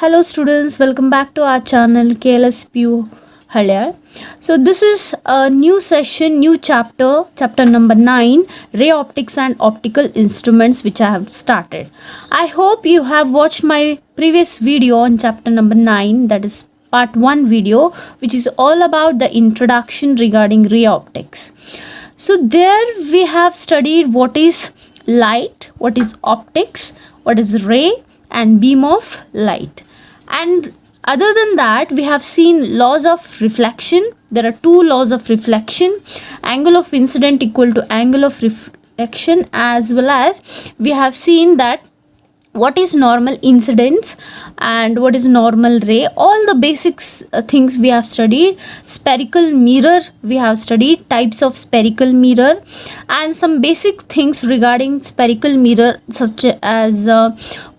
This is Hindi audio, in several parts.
Hello students, welcome back to our channel KLSPU Halyar. So this is a new session, new chapter number 9, ray optics and optical instruments, which I have started. I hope you have watched my previous video on chapter number 9, that is part 1 video, which is all about the introduction regarding ray optics. So there we have studied what is light, what is optics, what is ray and beam of light. And other than that, we have seen laws of reflection. There are two laws of reflection: angle of incident equal to angle of reflection, as well as we have seen that what is normal incidence and what is normal ray. All the basics things we have studied. Spherical mirror we have studied, types of spherical mirror, and some basic things regarding spherical mirror, such as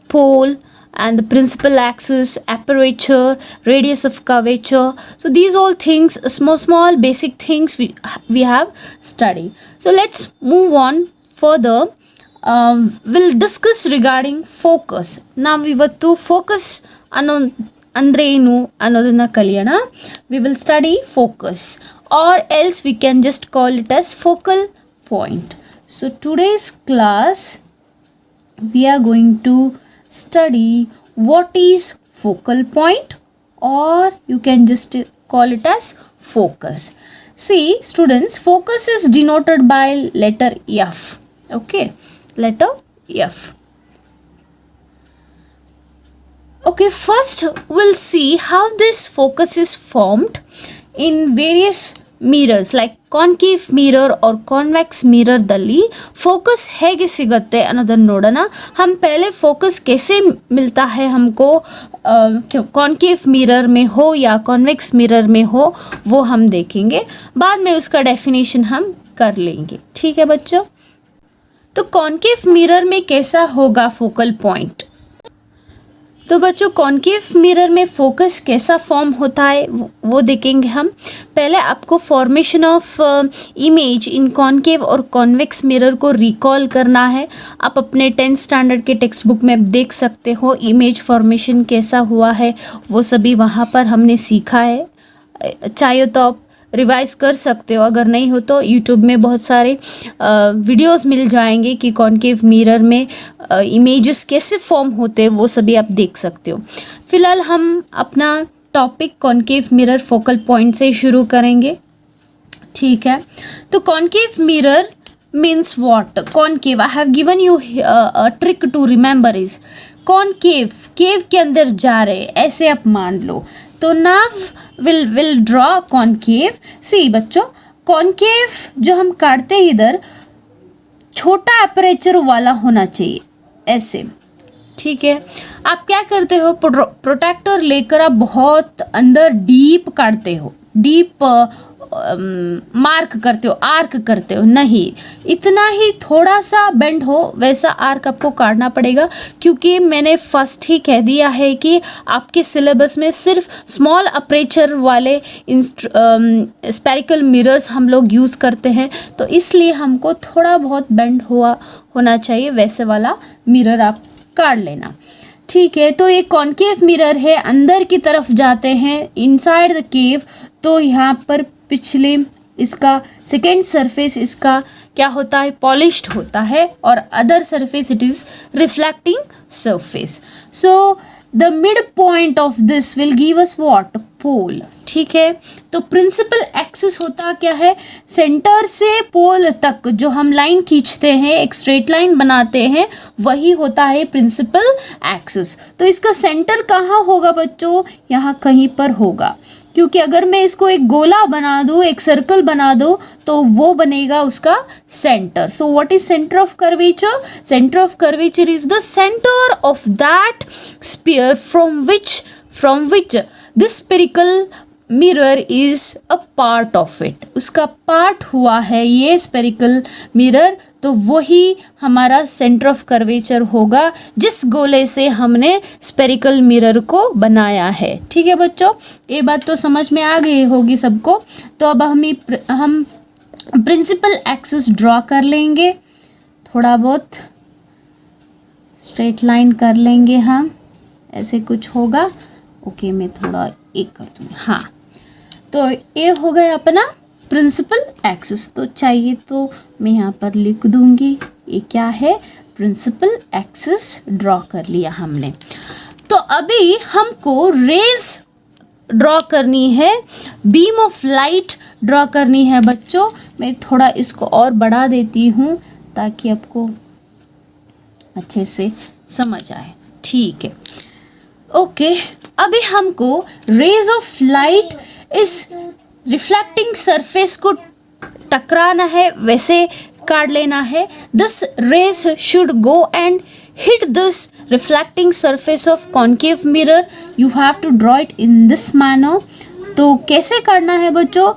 pole and the principal axis, aperture, radius of curvature. So these all things, small basic things we have studied. So let's move on further. We'll discuss regarding focus. ನಾವಿವತ್ತು ಫೋಕಸ್ ಅಂದ್ರೆ ಏನು ಅನ್ನೋದನ್ನ ಕಲಿಯೋಣ. We will study focus, or else we can just call it as focal point. So today's class we are going to study what is focal point, or you can just call it as focus. See students, focus is denoted by letter F. Okay, letter F. Okay, first we'll see how this focus is formed in various mirrors, like concave mirror or convex mirror ದಲ್ಲಿ फोकस ಹೇಗೆ ಸಿಗುತ್ತೆ ಅನ್ನೋದನ್ನ ನೋಡೋಣ. हम पहले फोकस कैसे मिलता है हमको कॉन्केव मिरर में हो या कॉन्वेक्स मिरर में हो, वो हम देखेंगे. बाद में उसका डेफिनेशन हम कर लेंगे. ठीक है बच्चों. तो कॉन्केव मिरर में कैसा होगा फोकल पॉइंट? तो बच्चों, कॉन्केव मिरर में फोकस कैसा फॉर्म होता है वो देखेंगे हम. पहले आपको formation of image in concave और कॉन्वेक्स मिरर को रिकॉल करना है. आप अपने 10th स्टैंडर्ड के टेक्स्ट बुक में देख सकते हो इमेज फॉर्मेशन कैसा हुआ है, वो सभी वहाँ पर हमने सीखा है. चाहे तो आप रिवाइज कर सकते हो, अगर नहीं हो तो यूट्यूब में बहुत सारे वीडियोस मिल जाएंगे कि कॉन्केव मिरर में इमेजेस कैसे फॉर्म होते हैं, वो सभी आप देख सकते हो. फिलहाल हम अपना topic concave mirror focal point से शुरू करेंगे. ठीक है. तो concave mirror means what? Concave, I have given you a trick to remember is concave, cave के अंदर जा रहे, ऐसे आप मान लो. तो now will draw concave. See बच्चों, कॉन्केव जो हम काटते हैं इधर छोटा अपर्चर वाला होना चाहिए, ऐसे. ठीक है. आप क्या करते हो, प्रोटेक्टर लेकर आप बहुत अंदर डीप काटते हो, डीप मार्क करते हो, आर्क करते हो. नहीं, इतना ही थोड़ा सा बेंड हो वैसा आर्क आपको काटना पड़ेगा, क्योंकि मैंने फर्स्ट ही कह दिया है कि आपके सिलेबस में सिर्फ स्मॉल अपर्चर वाले स्पेरिकल मिरर्स हम लोग यूज़ करते हैं, तो इसलिए हमको थोड़ा बहुत बेंड होना चाहिए, वैसे वाला मिरर आप काट लेना. ठीक है. तो ये कॉन्केव मिरर है, अंदर की तरफ जाते हैं, इनसाइड द केव. तो यहाँ पर पिछले इसका सेकेंड सरफेस इसका क्या होता है, पॉलिश्ड होता है, और other surface it is reflecting surface. So the mid point of this will give us what, pole. ठीक है. तो प्रिंसिपल एक्सिस होता क्या है, सेंटर से पोल तक जो हम लाइन खींचते हैं, एक स्ट्रेट लाइन बनाते हैं, वही होता है प्रिंसिपल एक्सिस. तो इसका सेंटर कहाँ होगा बच्चों? यहाँ कहीं पर होगा, क्योंकि अगर मैं इसको एक गोला बना दूँ, एक सर्कल बना दूँ, तो वो बनेगा उसका centre. So what is centre of curvature? Centre of curvature is the centre of that sphere from which this spherical mirror is a part of it. उसका पार्ट हुआ है ये स्फेरिकल मिरर, तो वही हमारा सेंटर ऑफ कर्वेचर होगा जिस गोले से हमने स्फेरिकल मिरर को बनाया है. ठीक है बच्चों, ये बात तो समझ में आ गई होगी सबको. तो अब हम प्रिंसिपल एक्सिस ड्रॉ कर लेंगे, थोड़ा बहुत स्ट्रेट लाइन कर लेंगे हम. ऐसे कुछ होगा। ओके, मैं थोड़ा एक कर दूँगी। हाँ, तो ये हो गया अपना प्रिंसिपल एक्सिस। तो चाहिए तो मैं यहाँ पर लिख दूँगी, ये क्या है, प्रिंसिपल एक्सिस ड्रॉ कर लिया हमने। तो अभी हमको रेज ड्रॉ करनी है, बीम ऑफ लाइट ड्रॉ करनी है बच्चों। मैं थोड़ा इसको और बढ़ा देती हूँ ताकि आपको अच्छे से समझ आए। ठीक है, ओके। अभी हमको रेज ऑफ लाइट इस रिफ्लेक्टिंग सरफेस को टकराना है, वैसे काट लेना है। This rays should go and hit this reflecting surface of concave mirror. You have to draw it in this manner. तो कैसे करना है बच्चों,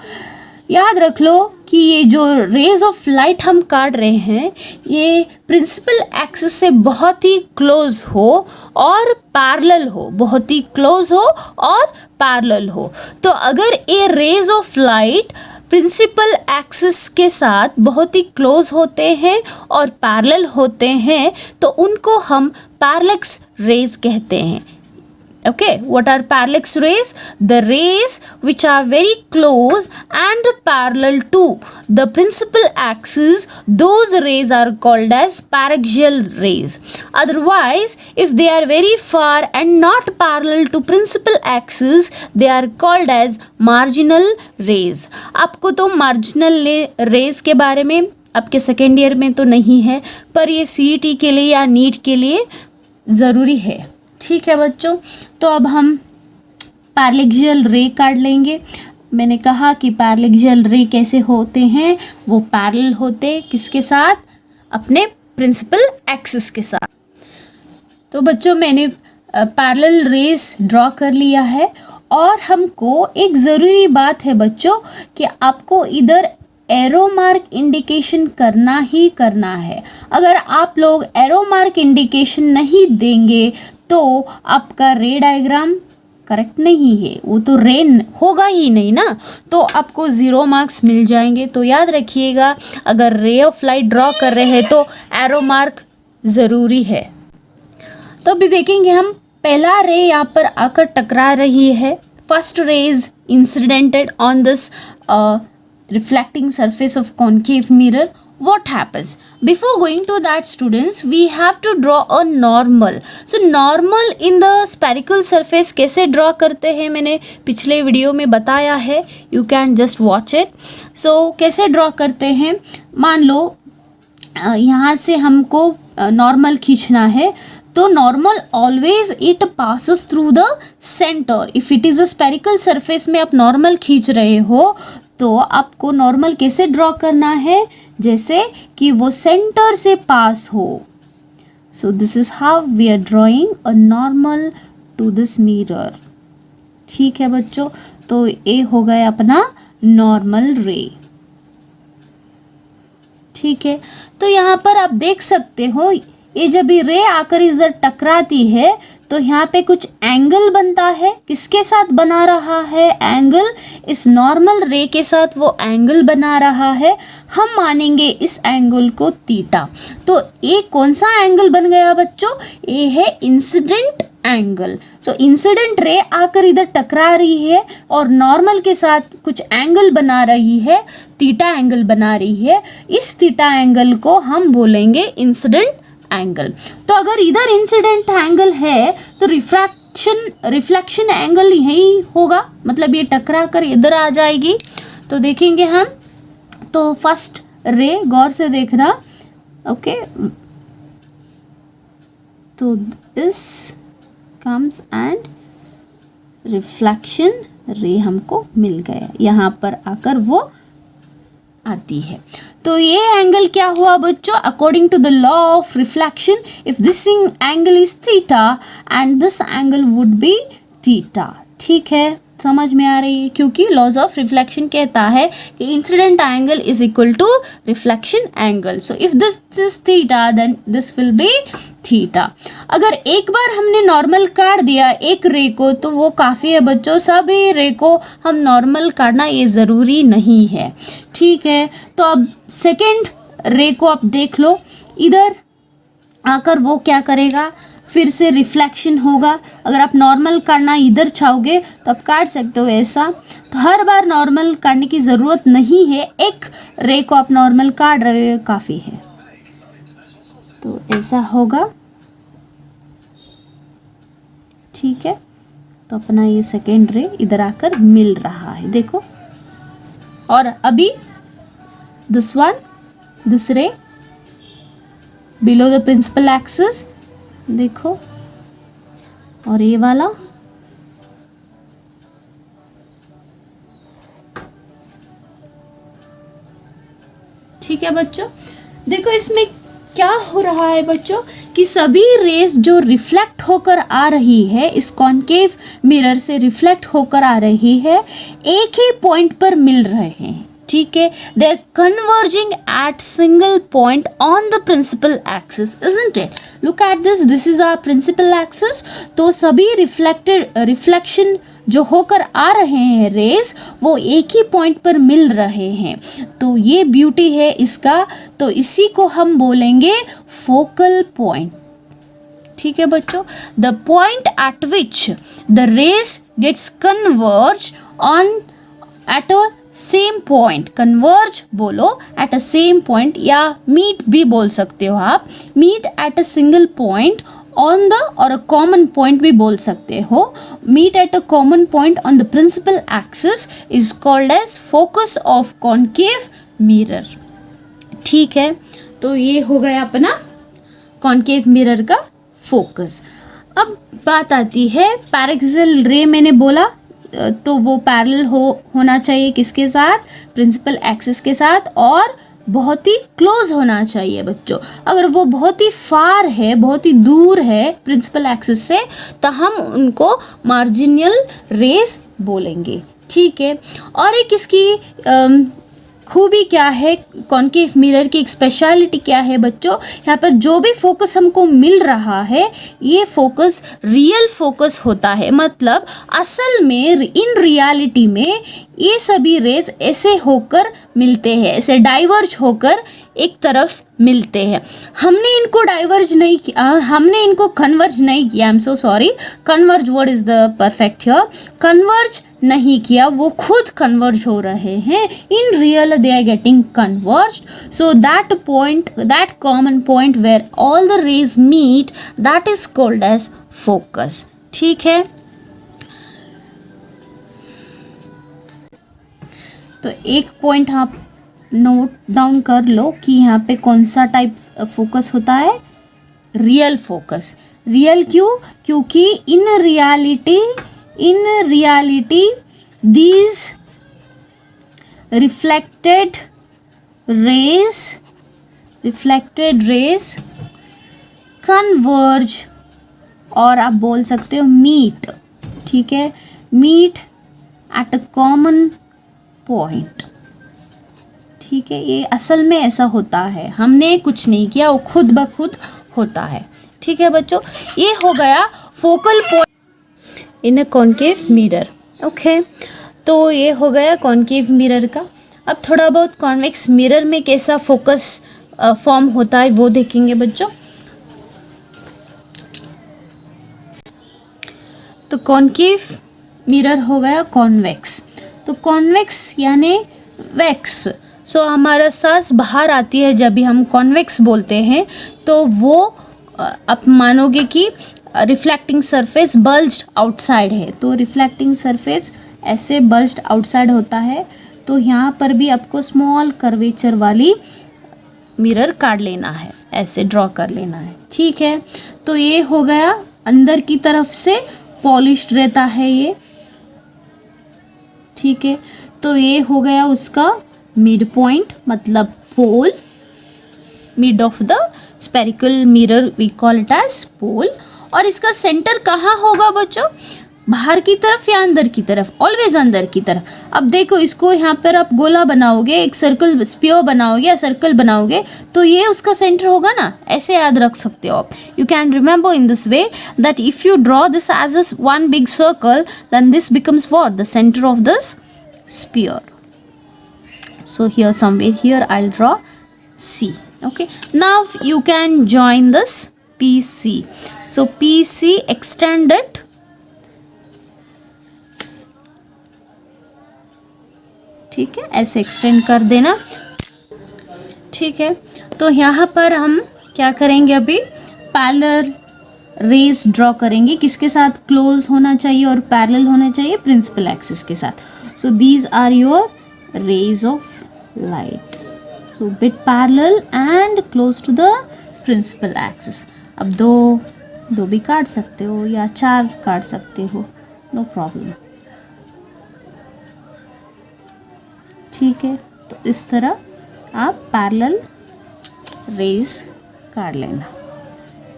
याद रख लो कि ये जो रेज ऑफ लाइट हम काट रहे हैं ये प्रिंसिपल एक्सिस से बहुत ही क्लोज हो और पैरेलल हो, बहुत ही क्लोज हो और पैरेलल हो। तो अगर ये rays of light principal axis के साथ बहुत ही क्लोज होते हैं और पैरेलल होते हैं तो उनको हम पैरेलक्स रेज कहते हैं। Okay, what are parallax rays? The rays which are very close and parallel to the principal axis, those rays are called as paraxial rays. Otherwise, if they are very far and not parallel to principal axis, they are called as marginal rays. आपको तो marginal rays के बारे में आपके सेकेंड ईयर में तो नहीं है, पर ये CET के लिए या नीट के लिए ज़रूरी है। ठीक है बच्चों, तो अब हम पैरेलल रे काट लेंगे। मैंने कहा कि पैरेलल रे कैसे होते हैं, वो पैरेलल होते किसके साथ, अपने प्रिंसिपल एक्सिस के साथ। तो बच्चों मैंने पैरेलल रेज ड्रॉ कर लिया है और हमको एक ज़रूरी बात है बच्चों कि आपको इधर एरो मार्क इंडिकेशन करना ही करना है। अगर आप लोग एरो मार्क इंडिकेशन नहीं देंगे तो आपका रे डायग्राम करेक्ट नहीं है, वो तो रे होगा ही नहीं ना, तो आपको 0 मार्क्स मिल जाएंगे। तो याद रखिएगा, अगर रे ऑफ लाइट ड्रॉ कर रहे हैं तो एरो मार्क ज़रूरी है। तो अभी देखेंगे हम, पहला रे यहाँ पर आकर टकरा रही है। First ray is incidented on this reflecting surface of concave mirror. What happens? Before going to that students, we have to draw a normal. So normal in the spherical surface कैसे draw करते हैं मैंने पिछले वीडियो में बताया है, you can just watch it. So कैसे draw करते हैं, मान लो यहाँ से हमको नॉर्मल खींचना है, तो normal always it passes through the centre. If it is a spherical surface में आप नॉर्मल खींच रहे हो तो आपको नॉर्मल कैसे ड्रॉ करना है, जैसे कि वो सेंटर से पास हो। So this is how we are drawing a normal to this mirror. ठीक है बच्चों, तो ये हो गया अपना नॉर्मल रे। ठीक है, तो यहाँ पर आप देख सकते हो ये जब ये रे आकर इधर टकराती है तो यहाँ पे कुछ एंगल बनता है। किसके साथ बना रहा है एंगल, इस नॉर्मल रे के साथ वो एंगल बना रहा है। हम मानेंगे इस एंगल को थीटा। तो ये कौन सा एंगल बन गया बच्चों, ये है इंसिडेंट एंगल। सो इंसिडेंट रे आकर इधर टकरा रही है और नॉर्मल के साथ कुछ एंगल बना रही है, थीटा एंगल बना रही है। इस थीटा एंगल को हम बोलेंगे इंसिडेंट एंगल। तो अगर इधर इंसिडेंट एंगल है तो रिफ्लेक्शन एंगल यही होगा, मतलब ये टकरा कर इधर आ जाएगी। तो देखेंगे हम, तो फर्स्ट रे गौर से देखना। ओके, तो दिस कम्स एंड रिफ्लेक्शन रे हमको मिल गया, यहाँ पर आकर वो आती है। तो ये एंगल क्या हुआ बच्चों, according to the law of reflection, if this angle is theta and this angle would be theta. ठीक है, समझ में आ रही है, क्योंकि लॉज ऑफ रिफ्लेक्शन कहता है कि incident angle is equal to reflection angle. So if this is theta then this will be theta. अगर एक बार हमने नॉर्मल काट दिया एक रे को तो वो काफ़ी है बच्चों, सभी रे को हम नॉर्मल काटना ये ज़रूरी नहीं है। ठीक है, तो अब सेकेंड रे को आप देख लो, इधर आकर वो क्या करेगा, फिर से रिफ्लेक्शन होगा। अगर आप नॉर्मल करना इधर चाहोगे तो आप काट सकते हो ऐसा। तो हर बार नॉर्मल काटने की ज़रूरत नहीं है, एक रे को आप नॉर्मल काट रहे हो काफ़ी है। तो ऐसा होगा, ठीक है। तो अपना ये सेकेंड रे इधर आकर मिल रहा है, देखो। और अभी दिस वन, दिस रे बिलो द प्रिंसिपल एक्सिस, देखो। और ये वाला, ठीक है बच्चों। देखो इसमें क्या हो रहा है बच्चों कि सभी रेस जो रिफ्लेक्ट होकर आ रही है, इस कॉन्केव मिरर से रिफ्लेक्ट होकर आ रही है, एक ही पॉइंट पर मिल रहे हैं, ठीक है। They are converging at single point on the principal axis, isn't it? Look at this, this is our principal axis. तो सभी रिफ्लेक्शन जो होकर आ रहे हैं रेस, वो एक ही पॉइंट पर मिल रहे हैं। तो ये ब्यूटी है इसका। तो इसी को हम बोलेंगे फोकल पॉइंट, ठीक है बच्चों। The point at which the rays gets converge on at a same point, converge बोलो एट अ सेम पॉइंट, या मीट भी बोल सकते हो आप, meet at a single point on the, और अ कॉमन पॉइंट भी बोल सकते हो। Meet at a common point on the principal axis is called as focus of concave mirror, ठीक है। तो ये हो गया अपना कॉन्केव मिरर का फोकस। अब बात आती है पैरेक्सियल रे, मैंने बोला तो वो पैरेलल होना चाहिए किसके साथ? प्रिंसिपल एक्सिस के साथ, और बहुत ही क्लोज होना चाहिए बच्चों। अगर वो बहुत ही फार है, बहुत ही दूर है प्रिंसिपल एक्सिस से, तो हम उनको मार्जिनल रेस बोलेंगे, ठीक है। और एक इसकी खूबी क्या है, कॉन्केव मिरर की एक स्पेशलिटी क्या है बच्चों? यहाँ पर जो भी फोकस हमको मिल रहा है, ये फोकस रियल फोकस होता है। मतलब असल में इन रियलिटी में ये सभी रेज ऐसे होकर मिलते हैं, ऐसे डाइवर्ज होकर एक तरफ मिलते हैं। हमने इनको डाइवर्ज नहीं किया, हमने इनको कन्वर्ज नहीं किया, I am so sorry, converge word is the perfect here. Converge नहीं किया, वो खुद कन्वर्ज हो रहे हैं। In real they are getting converged. So that point, that common point where all the rays meet, that is called as focus, ठीक है। तो एक पॉइंट आप नोट डाउन कर लो कि यहाँ पे कौन सा टाइप फोकस होता है, रियल फोकस। रियल क्यों? क्योंकि in reality these reflected rays converge, और आप बोल सकते हो मीट, ठीक है, meet at a common point, ठीक है। ये असल में ऐसा होता है, हमने कुछ नहीं किया, वो खुद ब खुद होता है, ठीक है बच्चों। ये हो गया focal point in a concave mirror, okay. तो ये हो गया कॉन्केव मिरर का। अब थोड़ा बहुत कॉन्वेक्स मिरर में कैसा फोकस फॉर्म होता है वो देखेंगे बच्चों। तो कॉन्केव मिरर हो गया कॉन्वेक्स। तो कॉन्वेक्स यानी वैक्स, सो हमारा सांस बाहर आती है जब भी हम कॉन्वेक्स बोलते हैं, तो वो आप मानोगे कि रिफ्लेक्टिंग सरफेस बल्ज्ड आउटसाइड है। तो रिफ्लेक्टिंग सरफेस ऐसे बल्ज्ड आउटसाइड होता है। तो यहाँ पर भी आपको स्मॉल कर्वेचर वाली मिरर काट लेना है, ऐसे ड्रॉ कर लेना है, ठीक है। तो ये हो गया अंदर की तरफ से पॉलिश्ड रहता है ये, ठीक है। तो ये हो गया उसका मिड पॉइंट, मतलब pole, mid of the spherical mirror we call it as pole. और इसका सेंटर कहाँ होगा बच्चों? बाहर की तरफ या अंदर की तरफ? ऑलवेज अंदर की तरफ। अब देखो इसको यहाँ पर आप गोला बनाओगे, एक सर्कल स्पीयर बनाओगे या सर्कल बनाओगे, तो ये उसका सेंटर होगा ना, ऐसे याद रख सकते हो आप। You can remember in this way that if you draw this as a one big circle, then this becomes what? The centre of this sphere. So here somewhere here I'll draw C. Okay, now you can join this PC. So PC extend it. ठीक है, ऐसे एक्सटेंड कर देना. ठीक है, तो यहाँ पर हम क्या करेंगे, अभी पैरेलल रेज ड्रॉ करेंगे. किसके साथ? क्लोज होना चाहिए और पैरेलल होना चाहिए प्रिंसिपल एक्सिस के साथ. So these are your rays of light. So bit parallel and close to the principal axis. अब दो भी काट सकते हो या 4 काट सकते हो, नो प्रॉब्लम. ठीक है, तो इस तरह आप पैरेलल रेज काट लेना,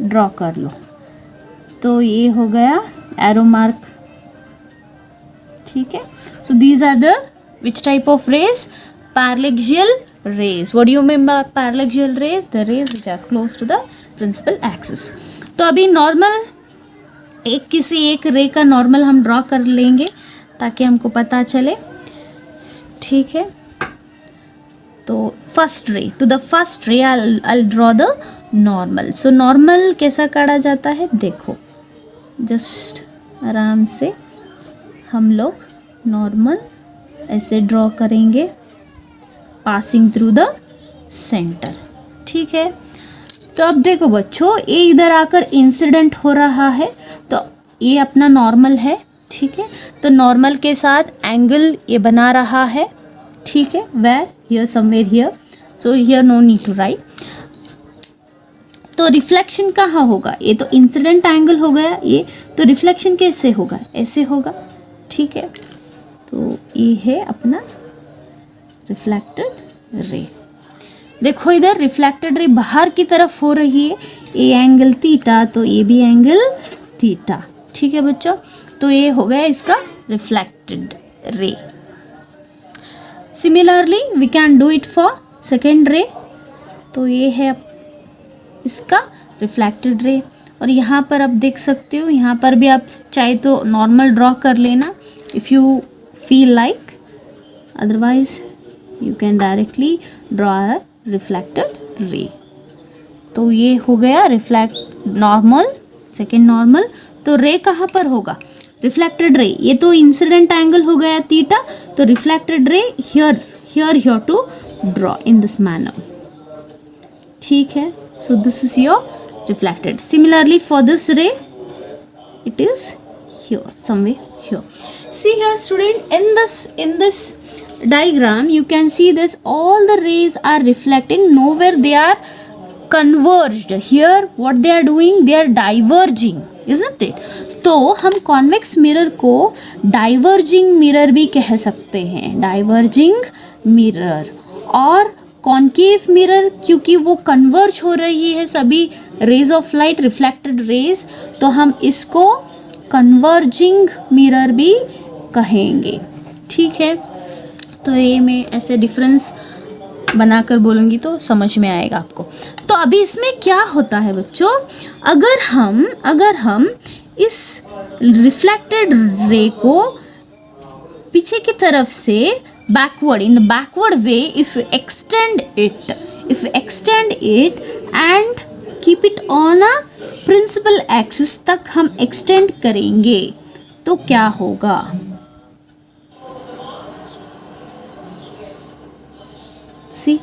ड्रॉ कर लो. तो ये हो गया एरो मार्क. ठीक है, so these are the which type of rays? Paraxial rays. What do you mean by paraxial rays? The rays which are close to the principal axis. तो अभी नॉर्मल किसी एक रे का नॉर्मल हम ड्रॉ कर लेंगे ताकि हमको पता चले. ठीक है, तो first ray, to the first ray I draw the normal. So normal कैसा काटा जाता है? देखो, जस्ट आराम से हम लोग नॉर्मल ऐसे ड्रॉ करेंगे, पासिंग थ्रू द सेंटर. ठीक है, तो अब देखो बच्चों, ये इधर आकर इंसिडेंट हो रहा है, तो ये अपना नॉर्मल है. ठीक है, तो नॉर्मल के साथ एंगल ये बना रहा है. ठीक है, where? Here, somewhere here. So here no need to write. तो रिफ्लेक्शन कहाँ होगा? ये तो इंसिडेंट एंगल हो गया ये, तो रिफ्लेक्शन कैसे होगा? ऐसे होगा. ठीक है, तो ये है अपना रिफ्लेक्टेड रे. देखो इधर रिफ्लेक्टेड रे बाहर की तरफ हो रही है, ये एंगल थीटा, तो ये भी एंगल थीटा. ठीक है बच्चों, तो ये हो गया इसका reflected ray. Similarly we can do it for second ray. तो ये है इसका रिफ्लेक्टेड रे. और यहाँ पर आप देख सकते हो, यहाँ पर भी आप चाहे तो नॉर्मल ड्रॉ कर लेना if you feel like, otherwise you can directly draw a reflected ray. तो ये हो गया रिफ्लेक्ट नॉर्मल, सेकेंड नॉर्मल. तो रे कहाँ पर होगा? Reflected ray. ये तो इंसिडेंट एंगल हो गया थीटा, तो reflected ray here to draw in this manner. ठीक है, so this is your reflected. Similarly for this ray, it is here, somewhere here. See here student, in this diagram you can see this, all the rays are reflecting, nowhere they are converged. Here what they are doing, they are diverging, isn't it? तो हम convex mirror को diverging mirror भी कह सकते हैं, diverging mirror. और कॉन्केव मिरर, क्योंकि वो कन्वर्ज हो रही है सभी rays of light, reflected rays, तो हम इसको कन्वर्जिंग मिरर भी कहेंगे. ठीक है, तो ये मैं ऐसे डिफरेंस बनाकर बोलूँगी तो समझ में आएगा आपको. तो अभी इसमें क्या होता है बच्चों, अगर हम इस रिफ्लेक्टेड रे को पीछे की तरफ से backward, in the backward way, if you extend it and keep it on a principal axis तक हम extend करेंगे तो क्या होगा? See,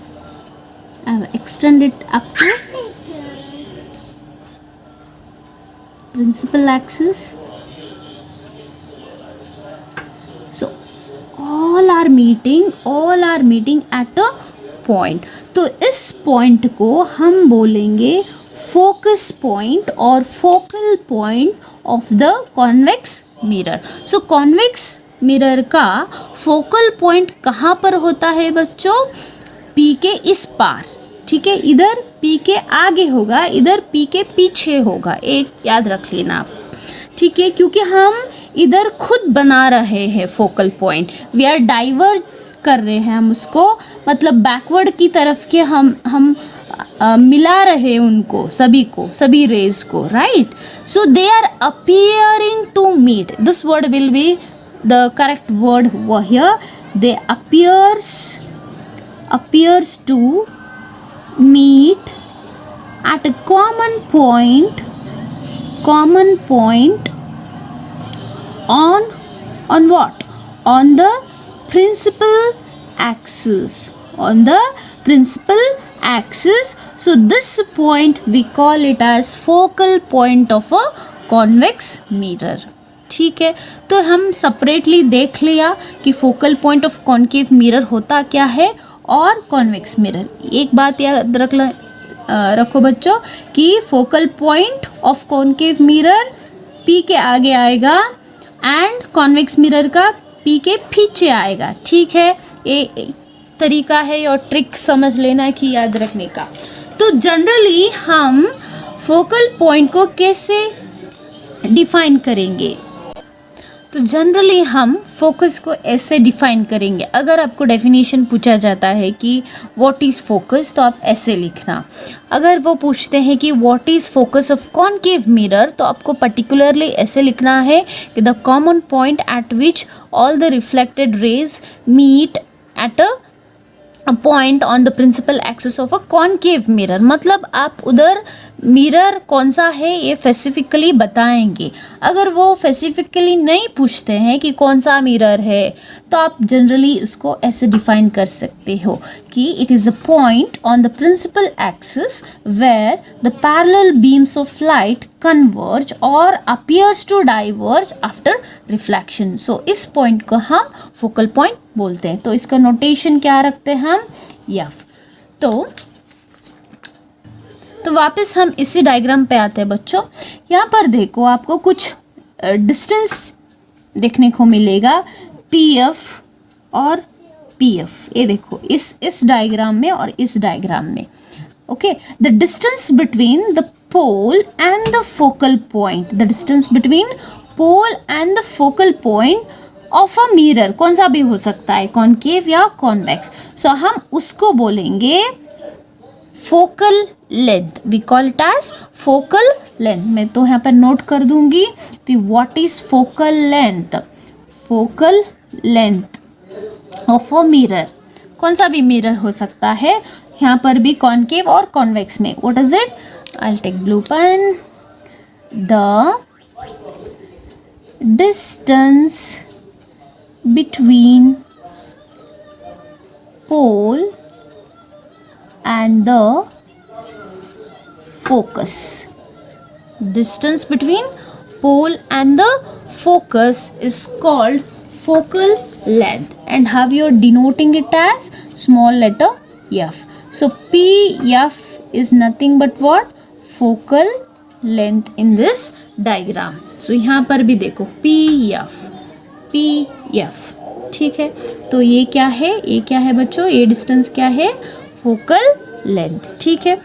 I have extended it up to principal axis. So all are meeting at a point. तो इस पॉइंट को हम बोलेंगे फोकस पॉइंट और focal point of the convex mirror. So convex mirror का फोकल पॉइंट कहाँ पर होता है बच्चों? P के इस पार. ठीक है, इधर P के आगे होगा, इधर P के पीछे होगा. एक याद रख लेना आप. ठीक है, क्योंकि हम इधर खुद बना रहे हैं focal point, we are diverge कर रहे हैं हम उसको, मतलब बैकवर्ड की तरफ के हम मिला रहे हैं उनको, सभी रेज को, right. So they are appearing to meet. This word will be the correct word here. They appears to meet at a common point on what? On the principal axis. On the principal axis. So this point we call it as focal point of a convex mirror. ठीक है, तो हम सेपरेटली देख लिया कि focal point of concave mirror होता क्या है और कॉन्वेक्स मिरर. एक बात याद रखो बच्चों कि focal point of concave mirror P के आगे आएगा एंड कॉन्वेक्स मिरर का P के पीछे आएगा. ठीक है, ये तरीका है और ट्रिक समझ लेना कि याद रखने का. तो जनरली हम फोकल पॉइंट को कैसे डिफाइन करेंगे? तो जनरली हम फोकस को ऐसे डिफाइन करेंगे. अगर आपको डेफिनेशन पूछा जाता है कि व्हाट इज़ फोकस, तो आप ऐसे लिखना. अगर वो पूछते हैं कि what is focus of concave mirror, तो आपको पर्टिकुलरली ऐसे लिखना है कि the common point at which all the reflected rays meet at a point on the principal axis of a concave mirror. मतलब आप उधर मिरर कौन सा है ये स्पेसिफिकली बताएंगे. अगर वो स्पेसिफिकली नहीं पूछते हैं कि कौन सा मिरर है, तो आप जनरली इसको ऐसे डिफाइन कर सकते हो कि it is a point on the principal axis where the parallel beams of light converge और appears to diverge after reflection. So इस पॉइंट को हम फोकल पॉइंट बोलते हैं. तो इसका नोटेशन क्या रखते हैं हम? एफ. तो वापस हम इसी डायग्राम पे आते हैं बच्चों. यहाँ पर देखो आपको कुछ डिस्टेंस देखने को मिलेगा पी एफ और पी एफ. ये देखो इस डायग्राम में और इस डायग्राम में. Okay, the distance between the pole and the focal point, the distance between pole and the focal point of a mirror, कौन सा भी हो सकता है, कॉन्केव या कॉन्वेक्स. सो हम उसको बोलेंगे focal length. We call it as focal length. मैं तो यहाँ पर नोट कर दूंगी कि what is focal length. Focal length of a mirror, कौन सा भी मिरर हो सकता है, यहाँ पर भी कॉन्केव और कॉन्वेक्स में. What is it? I will take blue pen. The distance between pole and the focus. Distance between pole and the focus is called focal length, and how you are denoting it as small letter f. So pf is nothing but what? Focal length in this diagram. So यहाँ पर भी देखो pf. ठीक है, तो ये क्या है, ये क्या है बच्चों, ये डिस्टेंस क्या है, फोकल लेंथ. ठीक है,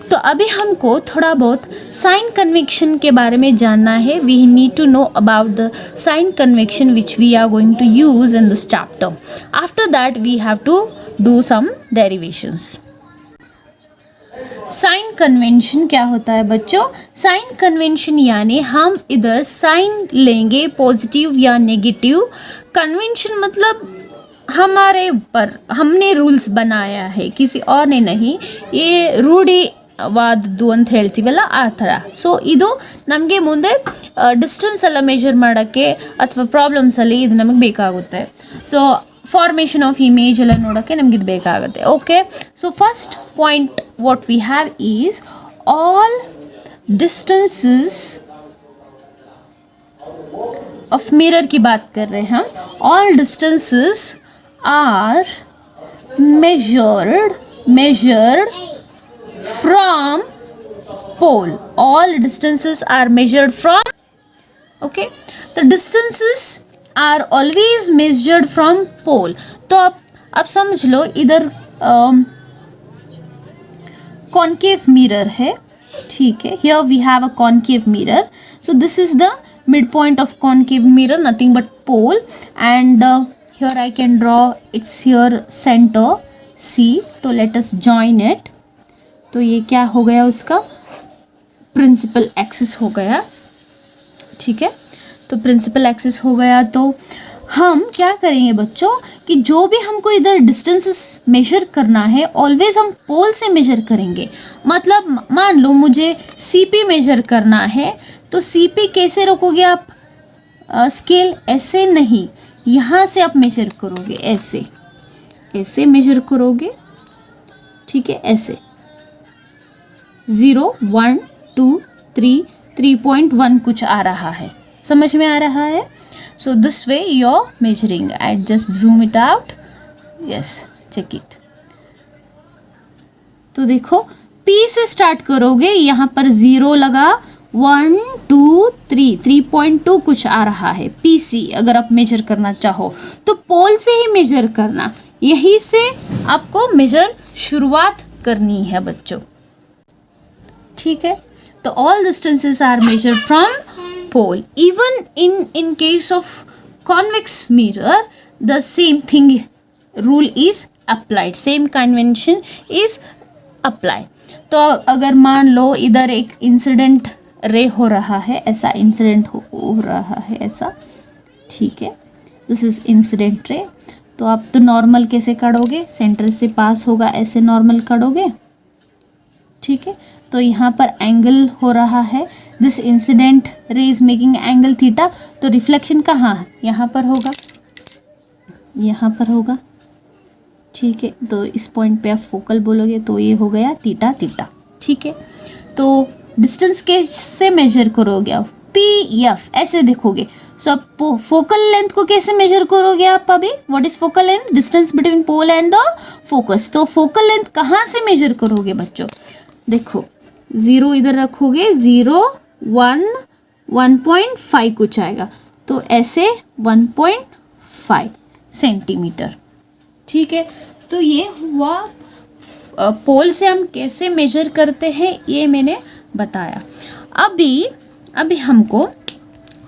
तो अभी हमको थोड़ा बहुत साइन कन्वेक्शन के बारे में जानना है. We need to know about the sign convection which we are going to use in this chapter. After that we have to do some derivations. Sign convention क्या होता है बच्चों? साइन कन्वेंशन यानी हम इधर साइन लेंगे पॉजिटिव या नेगेटिव. कन्वेंशन मतलब हमारे ऊपर हमने रूल्स बनाया है, किसी और ने नहीं. ये ರೂಢಿವಾದದ್ದು ಅಂತ ಹೇಳ್ತೀವಲ್ಲ ಆ ಥರ. ಸೊ ಇದು ನಮಗೆ ಮುಂದೆ ಡಿಸ್ಟೆನ್ಸ್ ಎಲ್ಲ ಮೆಜರ್ ಮಾಡೋಕ್ಕೆ ಅಥವಾ ಪ್ರಾಬ್ಲಮ್ಸಲ್ಲಿ ಇದು ನಮಗೆ ಬೇಕಾಗುತ್ತೆ. ಸೊ ಫಾರ್ಮೇಷನ್ ಆಫ್ ಇಮೇಜ್ ಎಲ್ಲ ನೋಡೋಕ್ಕೆ ನಮ್ಗೆ ಇದು ಬೇಕಾಗುತ್ತೆ. Okay, so first point what we have is all distances of mirror की बात कर रहे हैं हम. all distances are measured from pole. all distances are measured from, okay, the distances are always measured from pole. तो अब समझ लो इधर concave mirror है. ठीक है, here we have a concave mirror. So this is the midpoint of concave mirror, nothing but pole, and here I can draw its here center C. तो let us join it. तो ये क्या हो गया, उसका प्रिंसिपल एक्सिस हो गया. ठीक है, तो प्रिंसिपल एक्सिस हो गया. तो हम क्या करेंगे बच्चों कि जो भी हमको इधर डिस्टेंसेस मेजर करना है ऑलवेज हम पोल से मेजर करेंगे। मतलब मान लो मुझे सीपी मेजर करना है, तो सीपी कैसे रखोगे आप? स्केल ऐसे नहीं, यहाँ से आप मेजर करोगे, ऐसे ऐसे मेजर करोगे, ठीक है, ऐसे 0 1 2 3 3.1 कुछ आ रहा है, समझ में आ रहा है? So this way you're measuring. I just zoom it out. Yes, check it. तो देखो P से स्टार्ट करोगे, यहाँ पर 0 लगा, 1 2 3 3.2 कुछ आ रहा है। PC अगर आप मेजर करना चाहो तो पोल से ही मेजर करना, यहीं से आपको मेजर शुरुआत करनी है बच्चों, ठीक है? तो all distances are measured from pole. Even in case of convex mirror, the same thing rule is applied. Same convention is applied. तो अगर मान लो इधर एक इंसिडेंट रे हो रहा है, ऐसा इंसिडेंट हो रहा है ऐसा, ठीक है, दिस इज इंसिडेंट रे। तो आप तो नॉर्मल कैसे काटोगे? सेंटर से पास होगा, ऐसे नॉर्मल काटोगे, ठीक है? तो यहाँ पर एंगल हो रहा है, this incident ray is making angle theta, तो रिफ्लेक्शन कहाँ है? यहाँ पर होगा, यहाँ पर होगा, ठीक है? तो इस पॉइंट पे आप फोकल बोलोगे तो ये हो गया थीटा थीटा, ठीक है? तो डिस्टेंस कैसे मेजर करोगे आप? पी एफ ऐसे देखोगे। सो आप फोकल लेंथ को कैसे मेजर करोगे आप? अभी what is focal length? Distance between pole and the focus. तो फोकल लेंथ कहाँ से मेजर करोगे बच्चों? देखो 0 इधर रखोगे, 0 1 1.5 कुछ आएगा, तो ऐसे 1.5 सेंटीमीटर, ठीक है? तो ये हुआ पोल से हम कैसे मेजर करते हैं, ये मैंने बताया। अभी हमको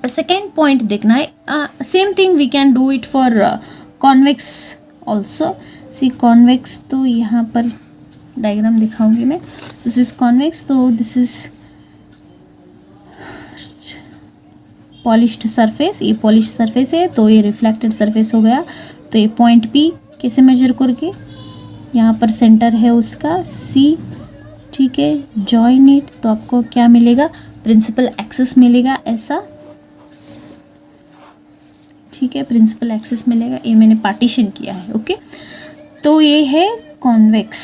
सेकेंड पॉइंट देखना है। Same thing we can do it for convex also. See convex, तो यहाँ पर डायग्राम दिखाऊंगी मैं। दिस इज कॉन्वेक्स, तो दिस इज पॉलिश्ड सरफेस, ये पॉलिश्ड सरफेस है, तो ये रिफ्लेक्टेड सरफेस हो गया। तो ये पॉइंट पी कैसे मेजर करके, यहाँ पर सेंटर है उसका सी, ठीक है, जॉइन इट, तो आपको क्या मिलेगा? प्रिंसिपल एक्सिस मिलेगा ऐसा, ठीक है, प्रिंसिपल एक्सिस मिलेगा। ये मैंने पार्टीशन किया है, ओके? तो ये है कॉन्वेक्स,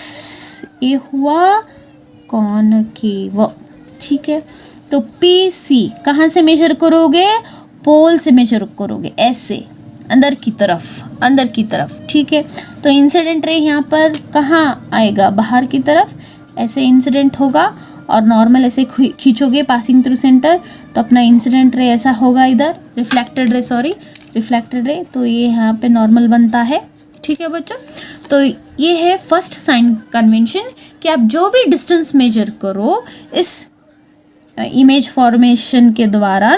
ये हुआ कॉनकेव, ठीक है? तो पी सी कहाँ से मेजर करोगे? पोल से मेजर करोगे, ऐसे अंदर की तरफ, ठीक है? तो इंसिडेंट रे यहाँ पर कहाँ आएगा? बाहर की तरफ, ऐसे इंसिडेंट होगा, और नॉर्मल ऐसे खींचोगे पासिंग थ्रू सेंटर, तो अपना इंसिडेंट रे ऐसा होगा इधर, रिफ्लेक्टेड रे, तो ये यहाँ पे नॉर्मल बनता है, ठीक है बच्चों? तो ये है फर्स्ट साइन कन्वेंशन कि आप जो भी डिस्टेंस मेजर करो इस इमेज फॉर्मेशन के द्वारा,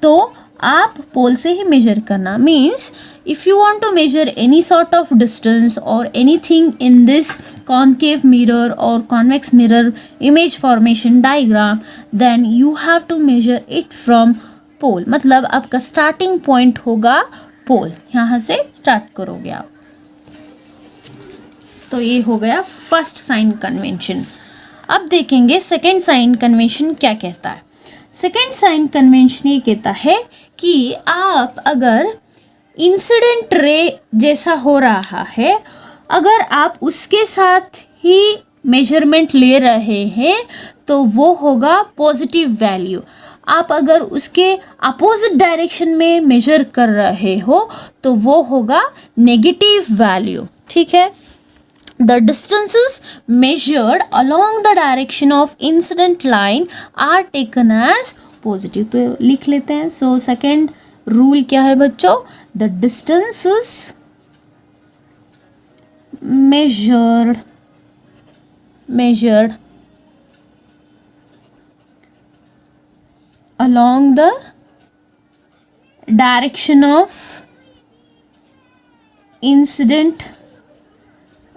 तो आप पोल से ही मेजर करना। Means if you want to measure any sort of distance or anything in this concave mirror or convex mirror image formation diagram, then you have to measure it from pole. मतलब आपका starting point होगा पोल, यहाँ से स्टार्ट करोगे आप। तो ये हो गया फर्स्ट साइन कन्वेंशन। अब देखेंगे सेकेंड साइन कन्वेंशन क्या कहता है। सेकेंड साइन कन्वेंशन ये कहता है कि आप अगर इंसिडेंट रे जैसा हो रहा है, अगर आप उसके साथ ही मेजरमेंट ले रहे हैं तो वो होगा पॉजिटिव वैल्यू। आप अगर उसके अपोजिट डायरेक्शन में मेजर कर रहे हो तो वो होगा नेगेटिव वैल्यू, ठीक है? The distances measured along the direction of incident line are taken as positive. तो लिख लेते हैं। So second rule क्या है बच्चों? The distances measured along the direction of incident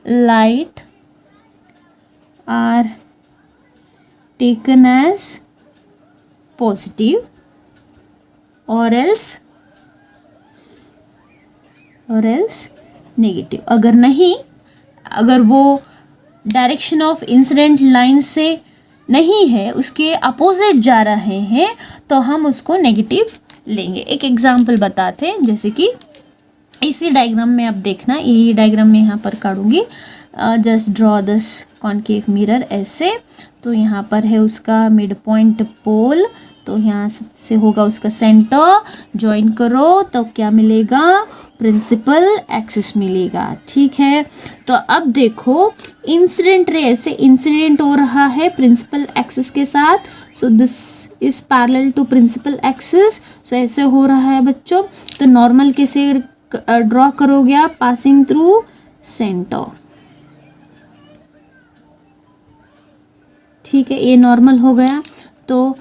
light are taken as positive, or else और एल्स नेगेटिव। अगर नहीं, अगर वो डायरेक्शन ऑफ इंसिडेंट लाइन से नहीं है, उसके अपोजिट जा रहे हैं, तो हम उसको नेगेटिव लेंगे। एक एग्जाम्पल बताते हैं, जैसे कि इसी डायग्राम में आप देखना, यही डायग्राम में यहाँ पर काटूंगी। Just draw this concave mirror ऐसे। तो यहाँ पर है उसका मिड पॉइंट पोल, तो यहाँ से होगा उसका सेंटर, ज्वाइन करो तो क्या मिलेगा, प्रिंसिपल एक्सिस मिलेगा। ठीक है, तो अब देखो इंसिडेंट रे ऐसे इंसिडेंट हो रहा है प्रिंसिपल एक्सिस के साथ, so this is parallel to principal axis. So ऐसे हो रहा है बच्चों। तो नॉर्मल कैसे ड्रॉ करोगे आप, पासिंग थ्रू सेंटर। ठीक है, ये नॉर्मल हो गया। तो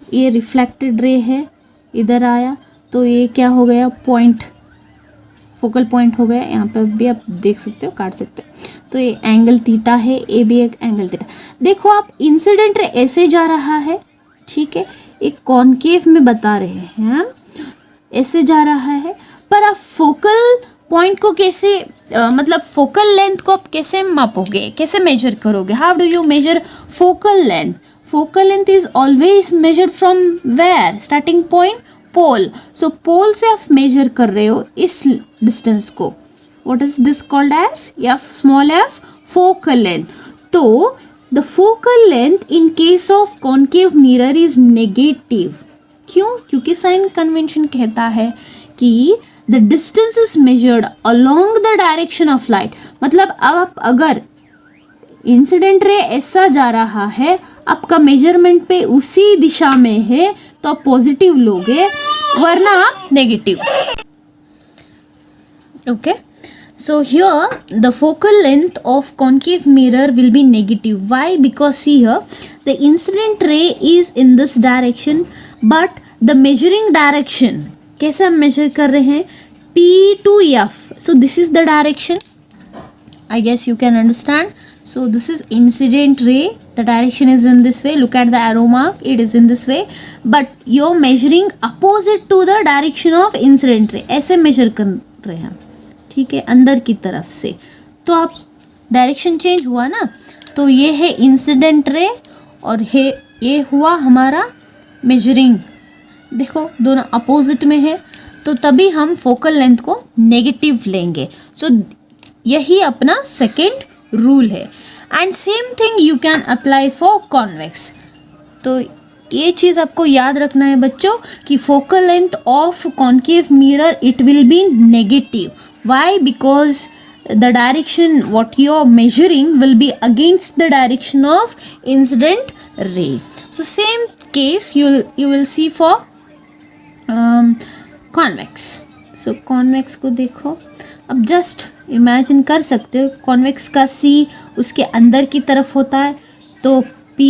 ये रिफ्लेक्टेड रे है, इधर आया तो ये क्या हो गया, पॉइंट, फोकल पॉइंट हो गया। यहाँ पे भी आप देख सकते हो, काट सकते हो। तो ये एंगल थीटा है, ये भी एक एंगल थीटा। देखो आप इंसिडेंट रे ऐसे जा रहा है, ठीक है, एक कॉनकेव में बता रहे हैं, ऐसे जा रहा है, पर आप फोकल पॉइंट को कैसे मतलब फोकल लेंथ को आप कैसे मापोगे, कैसे मेजर करोगे, how do you measure focal length? Focal length is always measured from where, starting point pole. So pole से आप मेजर कर रहे हो इस डिस्टेंस को, what is this called as F, small F, focal length. तो the focal length in case of concave mirror is negative. क्यों? क्योंकि साइन कन्वेंशन कहता है कि the distance is measured along the direction of light. मतलब आप अगर इंसिडेंट रे ऐसा जा रहा है, आपका मेजरमेंट पे उसी दिशा में है, तो आप पॉजिटिव लोगे, वरना आप negative. Okay, so here the focal length of concave mirror will be negative. Why? Because see here the incident ray is in this direction, but the measuring direction कैसे हम measure कर रहे हैं, P to F. So this is the direction, I guess you can understand. So this is incident ray, the direction is in this way, look at the arrow mark, it is in this way, but you're measuring opposite to the direction of incident ray, ऐसे measure कर रहे हैं, ठीक है, अंदर की तरफ से। तो आप डायरेक्शन चेंज हुआ ना, तो ये है इंसिडेंट रे और ये हुआ हमारा मेजरिंग। देखो दोनों अपोजिट में है, तो तभी हम फोकल लेंथ को नेगेटिव लेंगे। सो यही अपना सेकेंड रूल है। And same thing you can apply for convex. तो ये चीज़ आपको याद रखना है बच्चों कि focal length of concave mirror it will be negative. Why? Because the direction what you're measuring will be against the direction of incident ray. So same case you will see for convex. So convex को देखो, अब just imagine कर सकते हो convex का C उसके अंदर की तरफ होता है, तो P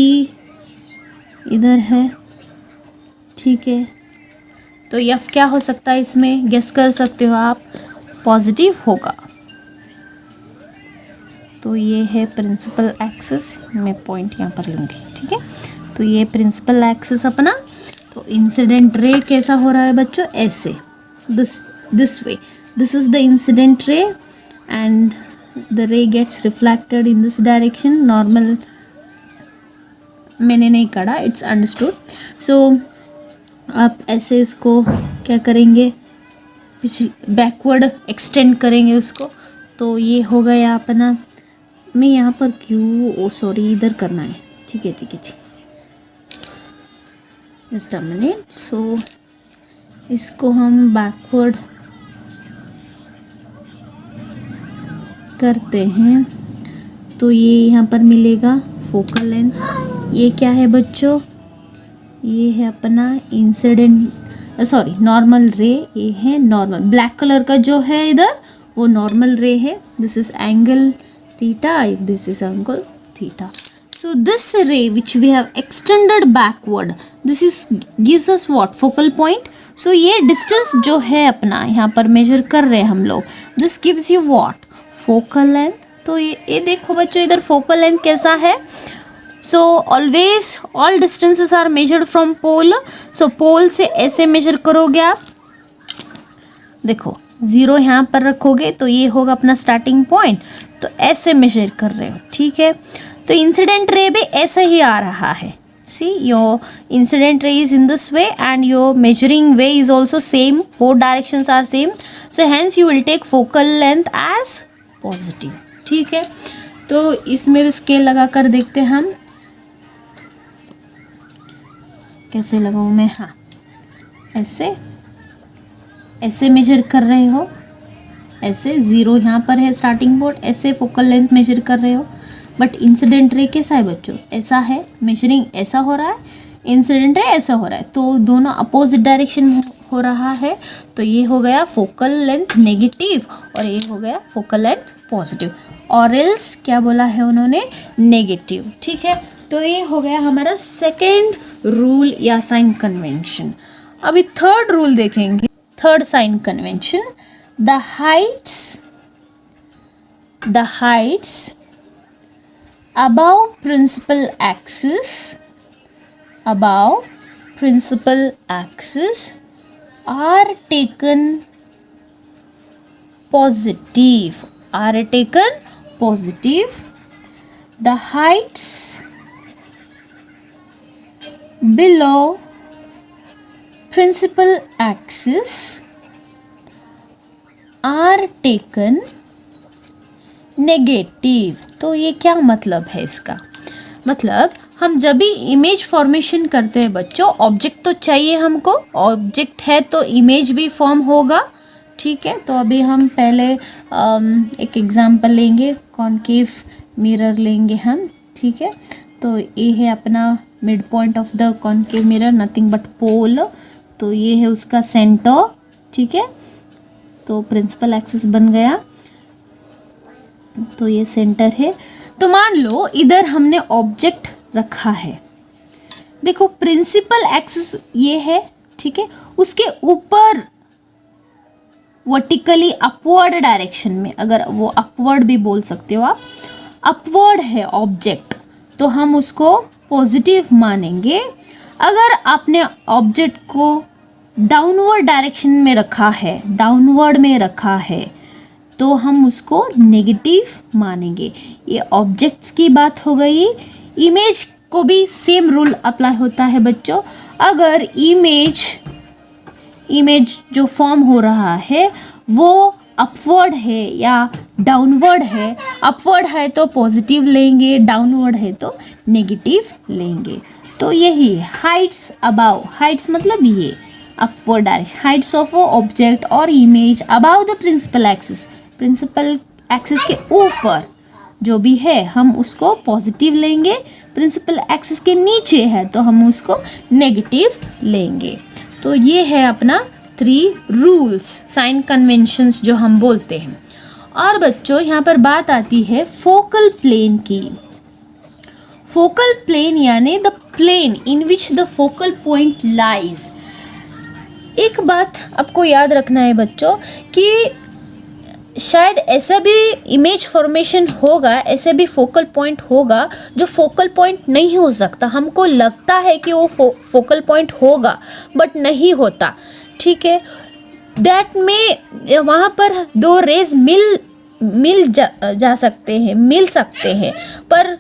इधर है, ठीक है, तो F क्या हो सकता है इसमें, गेस कर सकते हो आप, पॉजिटिव होगा। तो ये है प्रिंसिपल एक्सिस, मैं पॉइंट यहाँ पर लूँगी, ठीक है। तो ये प्रिंसिपल एक्सिस अपना। तो इंसिडेंट रे कैसा हो रहा है बच्चों, ऐसे, this way, this is the incident ray and the ray gets reflected in this direction. Normal मैंने नहीं करा, इट्स अंडरस्टूड। सो आप ऐसे इसको क्या करेंगे, बैकवर्ड एक्सटेंड करेंगे उसको। तो ये हो गया अपना, मैं यहाँ पर क्यों, ओ सॉरी, इधर करना है, ठीक है ठीक है ठीक, जस्ट अ मिनट। सो इसको हम बैकवर्ड करते हैं, तो ये यहाँ पर मिलेगा फोकल लेंथ। ये क्या है बच्चों, ये है अपना इंसिडेंट, सॉरी नॉर्मल रे, ये है नॉर्मल, ब्लैक कलर का जो है इधर वो नॉर्मल रे है। This is angle theta, this is angle theta. So this ray which we have extended backward, this is gives us what, focal point. So ये डिस्टेंस जो है अपना यहाँ पर मेजर कर रहे हैं हम लोग, this gives you what, focal length. तो ये देखो बच्चों, इधर फोकल लेंथ कैसा है, so always all distances are measured from pole. so pole से ऐसे मेजर करोगे आप, देखो 0 यहाँ पर रखोगे तो ये होगा अपना स्टार्टिंग पॉइंट, तो ऐसे मेजर कर रहे हो, ठीक है। तो इंसिडेंट रे भी ऐसा ही आ रहा है। See your incident ray is in this way and your measuring way is also same, both directions are same, so hence you will take focal length as positive, ठीक है। तो इसमें भी स्केल लगा कर देखते हैं हम, कैसे लगाऊँ मैं, हाँ ऐसे ऐसे मेजर कर रहे हो, ऐसे 0 यहाँ पर है स्टार्टिंग पॉइंट, ऐसे फोकल लेंथ मेजर कर रहे हो। बट इंसिडेंट रे कैसा है बच्चों, ऐसा है, मेजरिंग ऐसा हो रहा है, इंसिडेंट रे ऐसा हो रहा है, तो दोनों अपोजिट डायरेक्शन में हो रहा है। तो ये हो गया फोकल लेंथ नेगेटिव और ये हो गया फोकल लेंथ पॉजिटिव, और एल्स क्या बोला है उन्होंने, नेगेटिव, ठीक है। तो ये हो गया हमारा सेकेंड रूल या साइन कन्वेंशन। अभी थर्ड रूल देखेंगे, third sign convention, the heights above principal axis are taken positive, the heights below principal axis are taken negative. तो ये क्या मतलब है इसका, मतलब हम जब भी इमेज फॉर्मेशन करते हैं बच्चों, ऑब्जेक्ट तो चाहिए हमको, ऑब्जेक्ट है तो इमेज भी फॉर्म होगा, ठीक है। तो अभी हम पहले एक एग्जांपल लेंगे, कॉनकेव मिरर लेंगे हम, ठीक है। तो ये है अपना mid point of the concave mirror, nothing but pole, तो ये है उसका सेंटर, ठीक है। तो प्रिंसिपल एक्सिस बन गया, तो ये सेंटर है। तो मान लो इधर हमने ऑब्जेक्ट रखा है, देखो प्रिंसिपल एक्सिस ये है, ठीक है, उसके ऊपर वर्टिकली अपवर्ड डायरेक्शन में, अगर वो अपवर्ड भी बोल सकते हो आप, अपवर्ड है ऑब्जेक्ट, तो हम उसको पॉजिटिव मानेंगे। अगर आपने ऑब्जेक्ट को डाउनवर्ड डायरेक्शन में रखा है, डाउनवर्ड में रखा है, तो हम उसको नेगेटिव मानेंगे। ये ऑब्जेक्ट्स की बात हो गई। इमेज को भी सेम रूल अप्लाई होता है बच्चों। अगर इमेज जो फॉर्म हो रहा है वो अपवर्ड है या डाउनवर्ड है, अपवर्ड है तो पॉजिटिव लेंगे, डाउनवर्ड है तो नेगेटिव लेंगे। तो यही हाइट्स अबाउ, हाइट्स मतलब ये upward direction, heights of object और image above the principal axis, principal axis के ऊपर जो भी है हम उसको पॉजिटिव लेंगे, प्रिंसिपल एक्सिस के नीचे है तो हम उसको नेगेटिव लेंगे। तो ये है अपना 3 रूल्स, साइन कन्वेंशंस जो हम बोलते हैं। और बच्चों यहाँ पर बात आती है फोकल प्लेन की। फोकल प्लेन यानी the plane in which the focal point lies. एक बात आपको याद रखना है बच्चों कि शायद ऐसा भी इमेज फॉर्मेशन होगा, ऐसे भी फोकल पॉइंट होगा जो फोकल पॉइंट नहीं हो सकता। हमको लगता है कि वो फोकल पॉइंट होगा बट नहीं होता, ठीक है। दैट में वहाँ पर 2 रेज मिल सकते हैं पर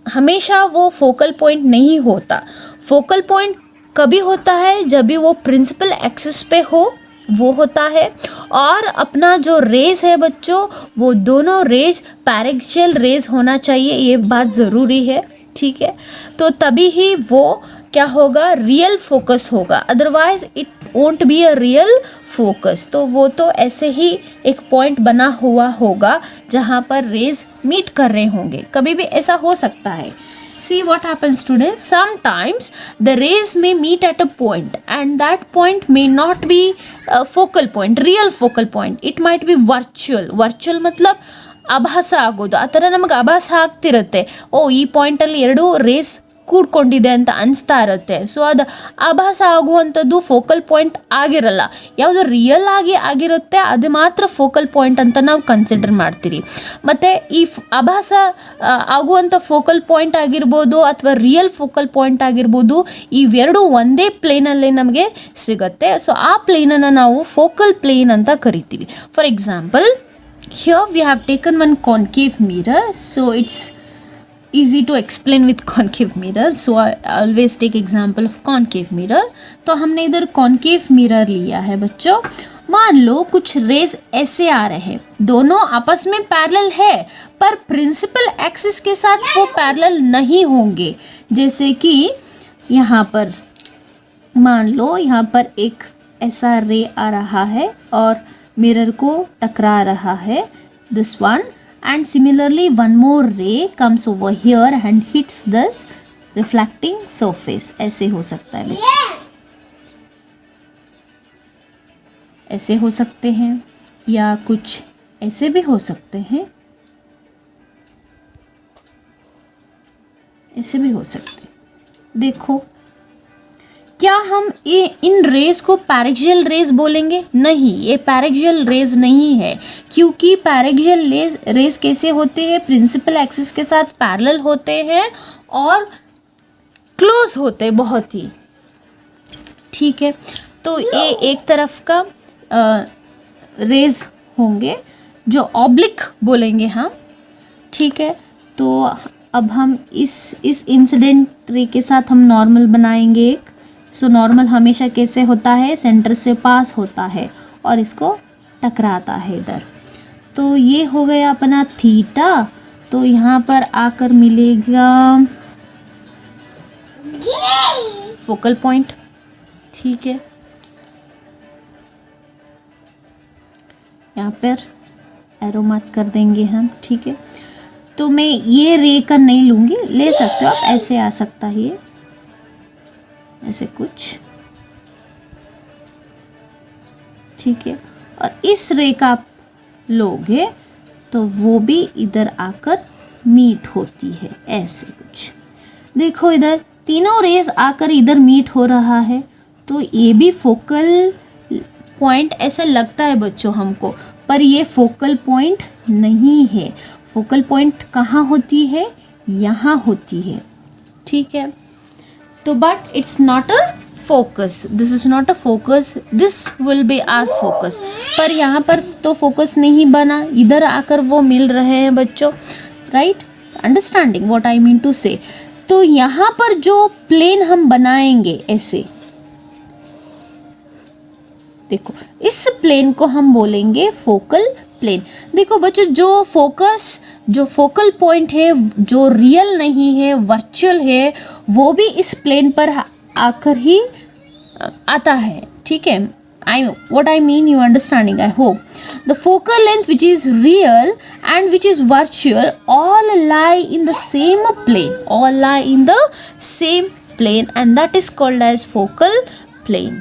हमेशा वो फोकल पॉइंट नहीं होता। फोकल पॉइंट कभी होता है जब भी वो प्रिंसिपल एक्सिस पे हो, वो होता है। और अपना जो रेज है बच्चों, वो दोनों रेज पैरेक्सियल रेज होना चाहिए, ये बात ज़रूरी है, ठीक है। तो तभी ही वो क्या होगा, रियल फोकस होगा, otherwise it won't be a real focus. तो वो तो ऐसे ही एक पॉइंट बना हुआ होगा जहाँ पर रेज मीट कर रहे होंगे, कभी भी ऐसा हो सकता है। See what happens students, sometimes the rays may meet at a point and that point may not be a focal point, real focal point, it might be virtual मतलब ಆಭಾಸ ಆಗೋದು, ಆ ಥರ ನಮಗೆ ಆಭಾಸ ಆಗ್ತಿರುತ್ತೆ. ಓ ಈ ಪಾಯಿಂಟಲ್ಲಿ 2 ರೇಸ್ ಕೂಡ್ಕೊಂಡಿದೆ ಅಂತ ಅನಿಸ್ತಾ ಇರುತ್ತೆ. ಸೊ ಅದು ಆಭಾಸ ಆಗುವಂಥದ್ದು ಫೋಕಲ್ ಪಾಯಿಂಟ್ ಆಗಿರಲ್ಲ. ಯಾವುದು ರಿಯಲ್ ಆಗಿ ಆಗಿರುತ್ತೆ ಅದು ಮಾತ್ರ ಫೋಕಲ್ ಪಾಯಿಂಟ್ ಅಂತ ನಾವು ಕನ್ಸಿಡರ್ ಮಾಡ್ತೀರಿ. ಮತ್ತು ಈ ಆಭಾಸ ಆಗುವಂಥ ಫೋಕಲ್ ಪಾಯಿಂಟ್ ಆಗಿರ್ಬೋದು ಅಥವಾ ರಿಯಲ್ ಫೋಕಲ್ ಪಾಯಿಂಟ್ ಆಗಿರ್ಬೋದು, ಇವೆರಡು ಒಂದೇ ಪ್ಲೇನಲ್ಲೇ ನಮಗೆ ಸಿಗುತ್ತೆ. ಸೊ ಆ ಪ್ಲೇನನ್ನು ನಾವು ಫೋಕಲ್ ಪ್ಲೇನ್ ಅಂತ ಕರಿತೀವಿ. For example, here we have taken one concave mirror, so it's easy to explain with concave mirror, so I always take example of concave mirror. तो हमने इधर concave mirror लिया है बच्चों. मान लो कुछ रेज ऐसे आ रहे हैं, दोनों आपस में पैरेलल है पर प्रिंसिपल एक्सिस के साथ वो पैरेलल नहीं होंगे. जैसे कि यहाँ पर मान लो यहाँ पर एक ऐसा रे आ रहा है और मिरर को टकरा रहा है, this one, and similarly one more ray comes over here and hits this reflecting surface. ऐसे हो सकता है बच्चे, ऐसे हो सकते हैं या कुछ ऐसे भी हो सकते हैं, ऐसे भी हो सकते हैं. देखो, क्या हम ये इन रेज को पैरेक्सियल रेज बोलेंगे? नहीं, ये पैरेक्सियल रेज नहीं है, क्योंकि पैरेक्सियल रेज कैसे होते हैं? प्रिंसिपल एक्सिस के साथ पैरेलल होते हैं और क्लोज होते हैं बहुत ही. ठीक है, तो ये एक तरफ का रेज होंगे जो ऑब्लिक बोलेंगे हम. ठीक है, तो अब हम इस इंसिडेंट रे के साथ हम नॉर्मल बनाएंगे एक. सो नॉर्मल हमेशा कैसे होता है? सेंटर से पास होता है और इसको टकराता है इधर. तो ये हो गया अपना थीटा. तो यहाँ पर आकर मिलेगा फोकल पॉइंट. ठीक है, यहाँ पर एरो मार्क कर देंगे हम. ठीक है, तो मैं ये रे का नहीं लूँगी, ले सकते हो आप, ऐसे आ सकता है ये, ऐसे कुछ. ठीक है, और इस रे का आप लोगे तो वो भी इधर आकर मीट होती है, ऐसे कुछ. देखो इधर तीनों रेज आकर इधर मीट हो रहा है, तो ये भी फोकल पॉइंट ऐसा लगता है बच्चों हमको, पर ये फोकल पॉइंट नहीं है. फोकल पॉइंट कहाँ होती है? यहाँ होती है. ठीक है, तो but it's not a focus, this is not a focus, this will be our focus. पर यहाँ पर तो फोकस नहीं बना, इधर आकर वो मिल रहे हैं बच्चों. Right, understanding what I mean to say. तो यहाँ पर जो प्लेन हम बनाएंगे ऐसे, देखो इस प्लेन को हम बोलेंगे फोकल प्लेन. देखो बच्चों, जो फोकल पॉइंट है जो रियल नहीं है, वर्चुअल है, वो भी इस प्लेन पर आकर ही आता है. ठीक है, what I mean you understanding, I hope. The focal length which is real and which is virtual all lie in the same plane, and that is called as focal plane.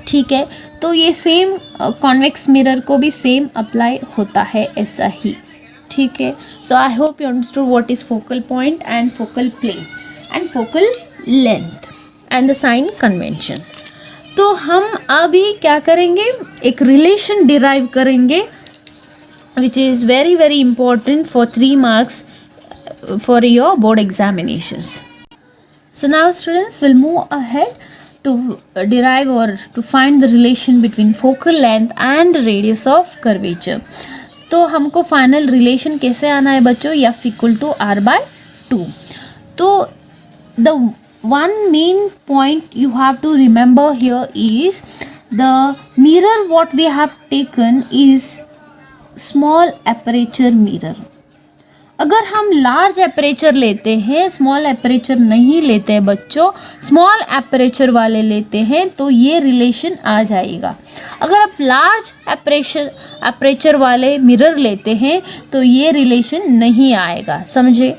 ठीक है, तो ये सेम कॉन्वेक्स मिरर को भी सेम अप्लाई होता है ऐसा ही. ठीक है, so I hope you understood what is focal point and focal plane and focal length and the sign conventions. तो हम अभी क्या करेंगे, एक रिलेशन डिराइव करेंगे which is very very important for 3 marks for your board examinations. So now students will move ahead to derive or to find the relation between focal length and radius of curvature. तो हमको फाइनल रिलेशन कैसे आना है बच्चों? F equal to R/2. तो the one main point you have to remember here is the mirror what we have taken is small aperture mirror. अगर हम लार्ज एपरेचर लेते हैं, स्मॉल एपरेचर नहीं लेते हैं बच्चों, स्मॉल एपरेचर वाले लेते हैं, तो ये रिलेशन आ जाएगा. अगर आप लार्ज एपरेचर वाले मिरर लेते हैं तो ये रिलेशन नहीं आएगा, समझे?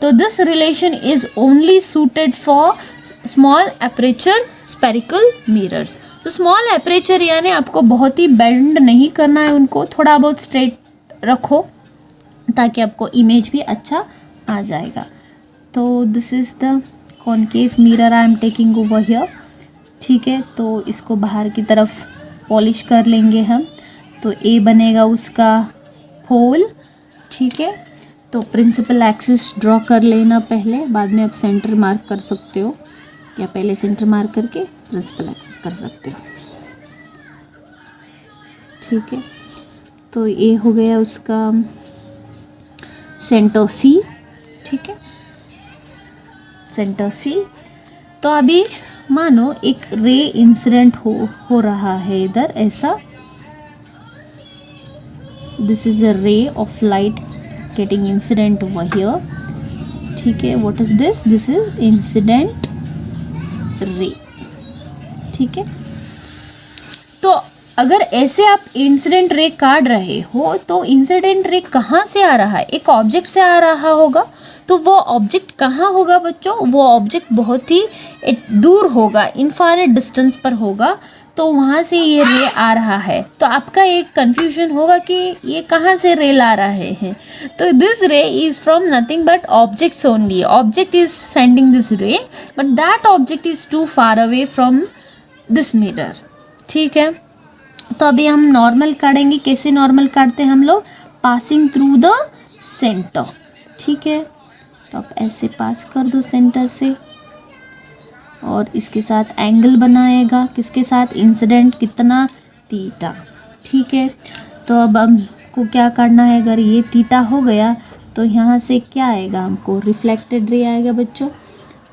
तो this relation is only suited for small aperture spherical mirrors. तो स्मॉल एपरेचर यानी आपको बहुत ही बेंड नहीं करना है, उनको थोड़ा बहुत स्ट्रेट रखो ताकि आपको इमेज भी अच्छा आ जाएगा. तो this is the concave mirror I am taking over here, ठीक है। तो इसको बाहर की तरफ पॉलिश कर लेंगे हम, तो ए बनेगा उसका होल, ठीक है। तो प्रिंसिपल एक्सिस ड्रॉ कर लेना पहले, बाद में आप सेंटर मार्क कर सकते हो, या पहले सेंटर मार्क करके प्रिंसिपल एक्सिस कर सकते हो, ठीक है। तो ये हो गया उसका सेंटर सी, ठीक है, सेंटर सी। तो अभी मानो एक रे इंसिडेंट हो रहा है इधर, ऐसा, this is a ray of light getting incident over here, ठीक है। What is this? This is incident ray, ठीक है। तो अगर ऐसे आप इंसिडेंट रे काट रहे हो तो इंसिडेंट रे कहाँ से आ रहा है? एक ऑब्जेक्ट से आ रहा होगा। तो वो ऑब्जेक्ट कहाँ होगा बच्चों? वो ऑब्जेक्ट बहुत ही दूर होगा, इनफाइनाइट डिस्टेंस पर होगा, तो वहाँ से ये रे आ रहा है। तो आपका एक कन्फ्यूजन होगा कि ये कहाँ से रे ला रहे हैं। तो this ray is from nothing but objects only. Object is sending this ray, but that object is too far away from this mirror, ठीक है। तो अभी हम नॉर्मल काटेंगे। कैसे नॉर्मल काटते हैं हम लोग? पासिंग थ्रू द सेंटर, ठीक है। तो आप ऐसे पास कर दो सेंटर से, और इसके साथ एंगल बनाएगा, किसके साथ? इंसिडेंट कितना? थीटा, ठीक है। तो अब हमको क्या करना है? अगर ये थीटा हो गया तो यहाँ से क्या आएगा? हमको रिफ्लेक्टेड रे आएगा बच्चों।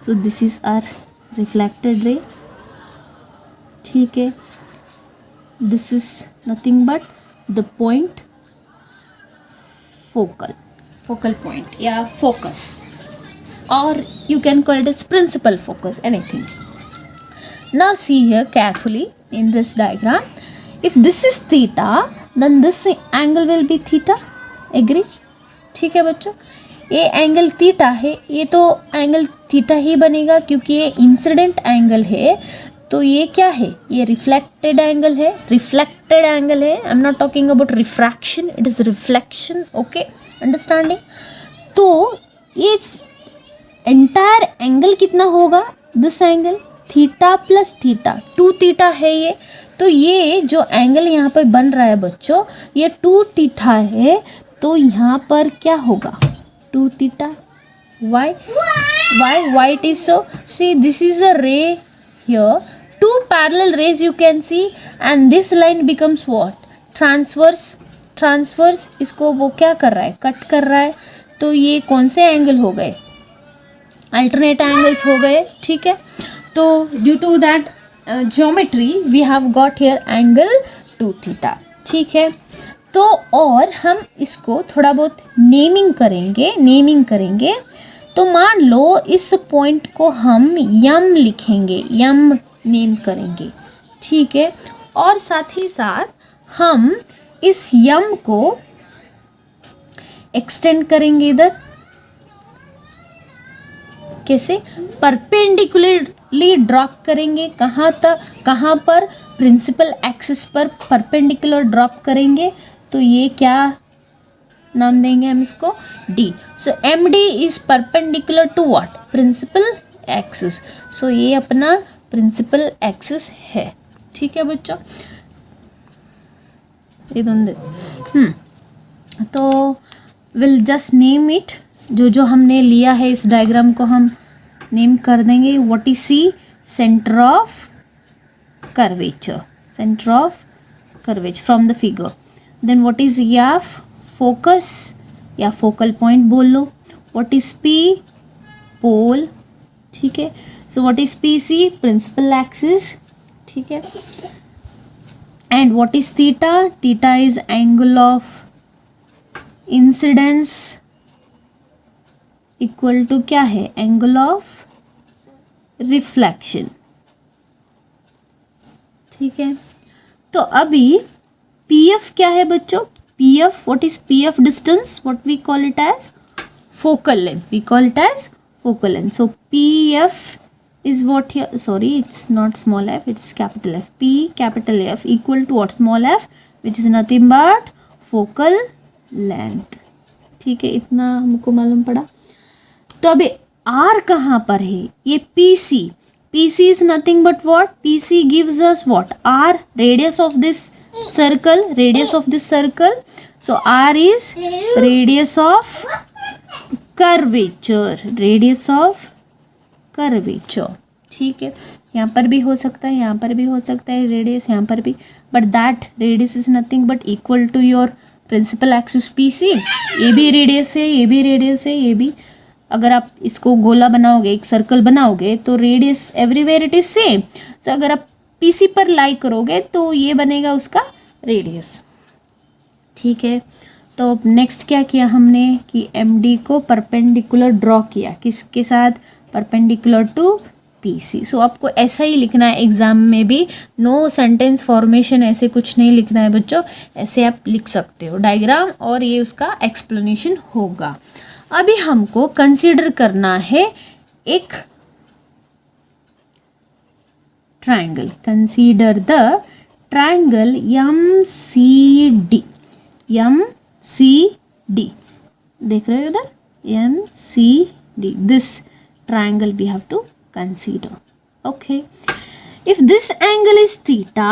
So this is our reflected ray, ठीक है। This is nothing but the point, focal point, yeah, focus, or you can call it as principal focus, anything. Now see here carefully in this diagram. If this is theta, then this angle will be theta. Agree? ठीक है बच्चों, ये एंगल थीटा है, ये तो एंगल थीटा ही बनेगा क्योंकि ये इंसिडेंट एंगल है। तो ये क्या है? ये रिफ्लेक्टेड एंगल है, रिफ्लेक्टेड एंगल है। I am not talking about refraction, it is reflection, okay, understanding. तो ये एंटायर एंगल कितना होगा? This angle theta plus theta, 2 theta है ये। तो ये जो एंगल यहाँ पर बन रहा है बच्चों, ये 2 थीटा है। तो यहाँ पर क्या होगा? 2 theta. why it is so? See, this is a ray here, 2 parallel rays you can see, and this line becomes what? Transverse. इसको वो क्या कर रहा है? कट कर रहा है। तो ये कौन से एंगल हो गए? अल्टरनेट एंगल्स हो गए, ठीक है। तो due to that geometry we have got here angle 2 theta, ठीक है। तो और हम इसको थोड़ा बहुत नेमिंग करेंगे। तो मान लो इस पॉइंट को हम यम लिखेंगे, यम नेम करेंगे, ठीक है। और साथ ही साथ हम इस यम को एक्सटेंड करेंगे इधर। कैसे? परपेंडिकुलरली ड्रॉप करेंगे। कहाँ तक? कहाँ पर? प्रिंसिपल एक्सिस पर परपेंडिकुलर ड्रॉप करेंगे। तो ये क्या नाम देंगे हम इसको? D. So M D is perpendicular to what? Principal axis. सो ये अपना प्रिंसिपल एक्सिस है, ठीक है बच्चों। ये दोनों तो विल जस्ट नेम इट। जो हमने लिया है इस डायग्राम को हम नेम कर देंगे। What is C? Centre of curvature, centre of curvature from the figure. Then what is F? Focus या फोकल पॉइंट बोल लो। What is P? पोल, ठीक है। So what is P C? Principal axis, ठीक है। And what is theta? Theta is angle of incidence equal to क्या है? एंगल ऑफ रिफ्लेक्शन, ठीक है। तो अभी पी एफ क्या है बच्चों? P F, what is P F distance? What we call it as focal length, we call it as focal length. So PF is what here? Sorry, it's not small f, it's capital F. P capital F equal to what? Small f, which is nothing but focal length. ठीक है, इतना हमको मालूम पड़ा। तो अभी आर कहाँ पर है? ये PC. PC is nothing but what? PC gives us what? R, radius of this circle, radius of this circle. So R is radius of curvature, radius of curvature. ठीक है, यहाँ पर भी हो सकता है, यहाँ पर भी हो सकता है रेडियस, यहाँ पर भी, but that radius is nothing but equal to your principal axis PC. ये भी रेडियस है, ये भी रेडियस है, ये भी. अगर आप इसको गोला बनाओगे, एक सर्कल बनाओगे, तो radius everywhere it is same. So अगर आप PC पर लाई करोगे तो ये बनेगा उसका रेडियस. ठीक है, तो नेक्स्ट क्या किया हमने कि MD को परपेंडिकुलर ड्रॉ किया. किसके साथ? Perpendicular to PC. सो आपको ऐसा ही लिखना है एग्जाम में भी. नो सेंटेंस फॉर्मेशन ऐसे कुछ नहीं लिखना है बच्चों, ऐसे आप लिख सकते हो डायग्राम, और ये उसका एक्सप्लेनेशन होगा. अभी हमको कंसीडर करना है एक triangle. Consider the triangle MCD. MCD देख रहे हो उधर? MCD. This triangle we have to consider. Okay, if this angle is theta,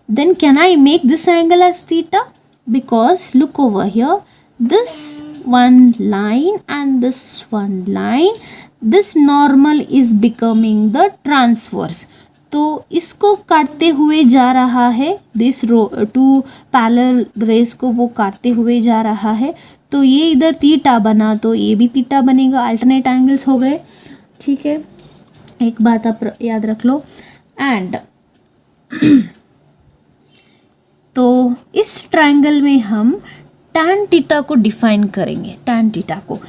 then can I make this angle as theta? Because look over here, this one line and this one line, this normal is becoming the transverse. तो इसको काटते हुए जा रहा है, दिस टू पैरेलल रेस को वो काटते हुए जा रहा है. तो ये इधर थीटा बना, तो ये भी थीटा बनेगा. अल्टरनेट एंगल्स हो गए. ठीक है, एक बात आप याद रख लो. एंड तो इस ट्रायंगल में हम tan थीटा को डिफाइन करेंगे. tan थीटा को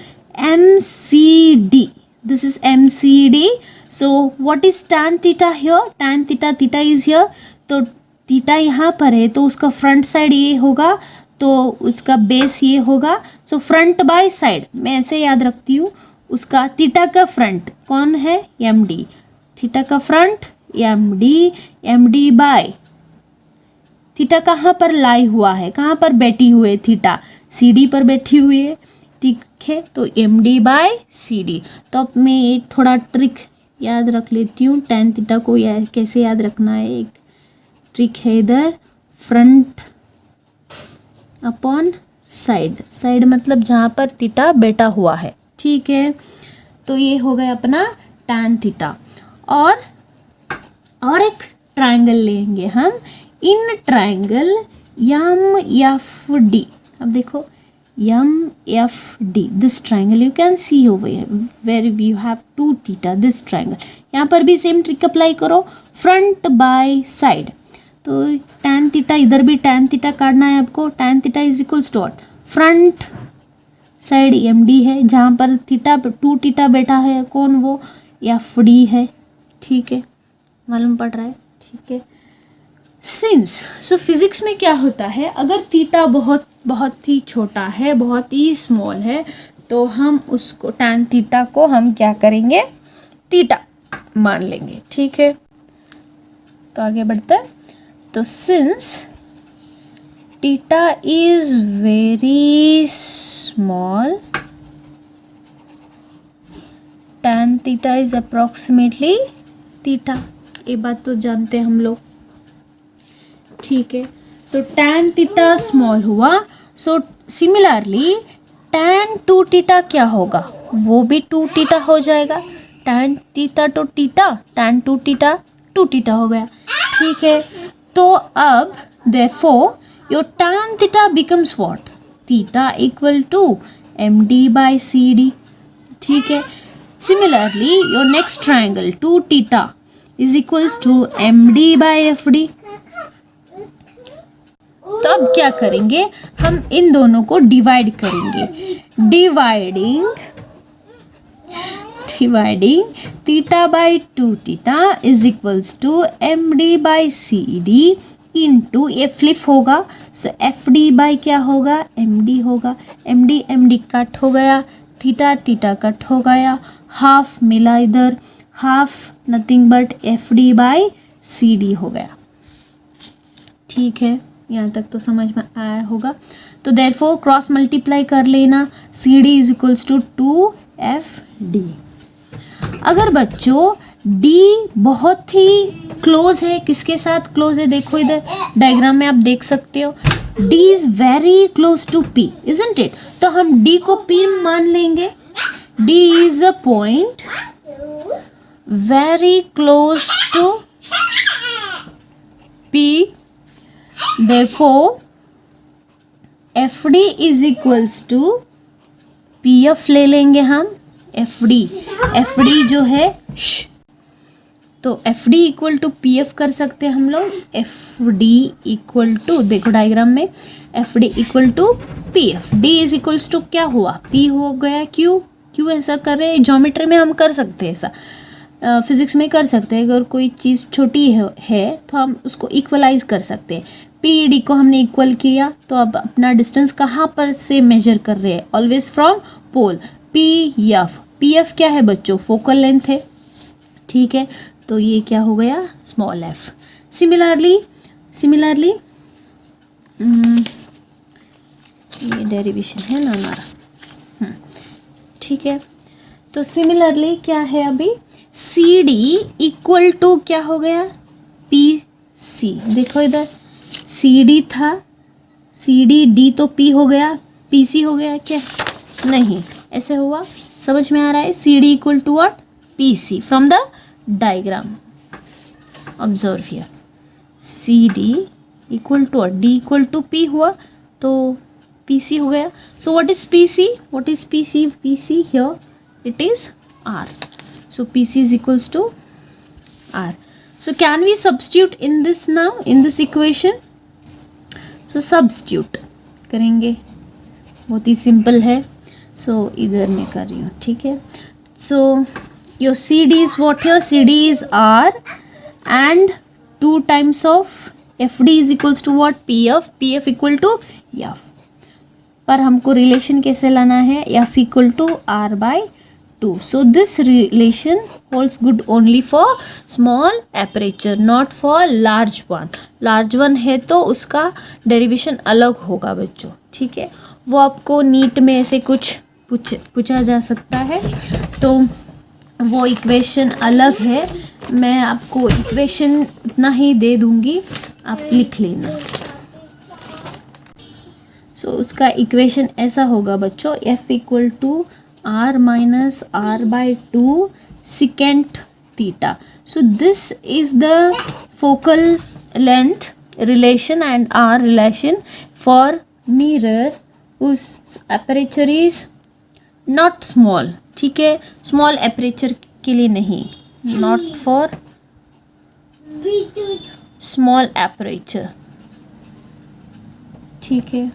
MCD. This is MCD. So what is tan theta here? tan theta, theta is here. तो थीटा यहाँ पर है, तो उसका फ्रंट साइड ये होगा, तो उसका बेस ये होगा. सो फ्रंट बाय साइड मैं ऐसे याद रखती हूँ. उसका थीटा का फ्रंट कौन है? MD. थीटा का front MD. MD by theta कहाँ पर लाई हुआ है, कहाँ पर बैठी हुई है? थीटा CD पर बैठी हुई है. ठीक है, तो MD बाय CD. तो अब मैं एक थोड़ा ट्रिक याद रख लेती हूँ. tan थीटा को कैसे याद रखना है, एक ट्रिक है इधर. Front upon side. साइड मतलब जहाँ पर थीटा बैठा हुआ है. ठीक है, तो ये हो गया अपना tan थीटा. और एक ट्रायंगल लेंगे हम. In triangle MFD. अब देखो MFD, this triangle you can see over here where you have 2 theta. This triangle, यहाँ पर भी सेम ट्रिक अप्लाई करो. फ्रंट बाय साइड, तो tan थीटा, इधर भी tan थीटा काटना है आपको. tan theta is equals to front side MD है, जहाँ पर थीटा 2 थीटा बैठा है, कौन? वो FD है. ठीक है, मालूम पड़ रहा है. ठीक है, सिंस सो फिजिक्स में क्या होता है, अगर थीटा बहुत बहुत ही छोटा है, बहुत ही स्मॉल है, तो हम उसको tan थीटा को हम क्या करेंगे? थीटा मान लेंगे. ठीक है, तो आगे बढ़ते हैं. तो since theta is very small, tan theta is approximately theta. ये बात तो जानते हैं हम लोग. ठीक है, तो tan theta स्मॉल हुआ. सो सिमिलरली tan 2 थीटा क्या होगा? वो भी 2 थीटा हो जाएगा. tan थीटा तो थीटा, tan 2 थीटा 2 थीटा हो गया. ठीक है, तो अब therefore your tan theta becomes what? Theta equal to MD by CD. ठीक है, similarly your next triangle 2 theta is equals to MD by FD. तो अब क्या करेंगे, हम इन दोनों को डिवाइड करेंगे. Dividing theta by 2 theta is equals to MD by CD into, ये फ्लिप होगा. सो FD बाय क्या होगा? MD होगा. MD कट हो गया, थीटा थीटा कट हो गया, हाफ मिला इधर, half nothing but FD by CD हो गया. ठीक है, यहाँ तक तो समझ में आया होगा. तो देयरफॉर क्रॉस मल्टीप्लाई कर लेना. CD is equals to 2FD. अगर बच्चों D बहुत ही क्लोज है, किसके साथ क्लोज है, देखो इधर डायग्राम में आप देख सकते हो, D is very close to P, isn't it? तो हम D को P मान लेंगे. D is a point very close to P. Therefore, FD is equals to PF ले लेंगे हम. FD जो है तो FD इक्वल टू PF कर सकते हैं हम लोग. FD इक्वल टू, देखो डायग्राम में, FD equal to PF. D is equals to क्या हुआ, P हो गया. क्यों ऐसा कर रहे हैं? ज्योमेट्री में हम कर सकते हैं ऐसा, फिजिक्स में कर सकते हैं. अगर कोई चीज़ छोटी है तो हम उसको इक्वलाइज कर सकते हैं. PD को हमने इक्वल किया, तो अब अपना डिस्टेंस कहाँ पर से मेजर कर रहे हैं? Always from pole. PF क्या है बच्चों? फोकल लेंथ है. ठीक है, तो ये क्या हो गया? Small f. सिमिलरली ये डेरिवेशन है ना हमारा. ठीक है, तो सिमिलरली क्या है अभी? CD इक्वल टू क्या हो गया? PC. देखो इधर CD था, D तो P हो गया, PC हो गया क्या? नहीं, ऐसे हुआ. समझ में आ रहा है? CD equal to what? PC from the diagram. Observe here, CD equal to D equal to P हुआ तो PC हो गया. So what is PC? PC here it is R. So PC is equals to R. So can we substitute in this now, in this equation? So substitute करेंगे, बहुत ही सिंपल है. So इधर मैं कर रही हूँ. ठीक है, so your CD is what here? CD is R and 2 times of FD is equals to what? PF equal to F. पर हमको रिलेशन कैसे लाना है? F equal to R by 2. So this relation holds good only for small aperture, not for large one. Large one है तो उसका डेरिवेशन अलग होगा बच्चों. ठीक है, वो आपको नीट में ऐसे कुछ पूछा जा सकता है, तो वो इक्वेशन अलग है. मैं आपको इक्वेशन इतना ही दे दूंगी, आप लिख लेना. सो उसका इक्वेशन ऐसा होगा बच्चों, F equal to R minus R by 2 secant theta. So this is the focal length relation and R relation for mirror whose aperture is not small. ठीक है, small aperture के लिए नहीं, not for small aperture. ठीक है.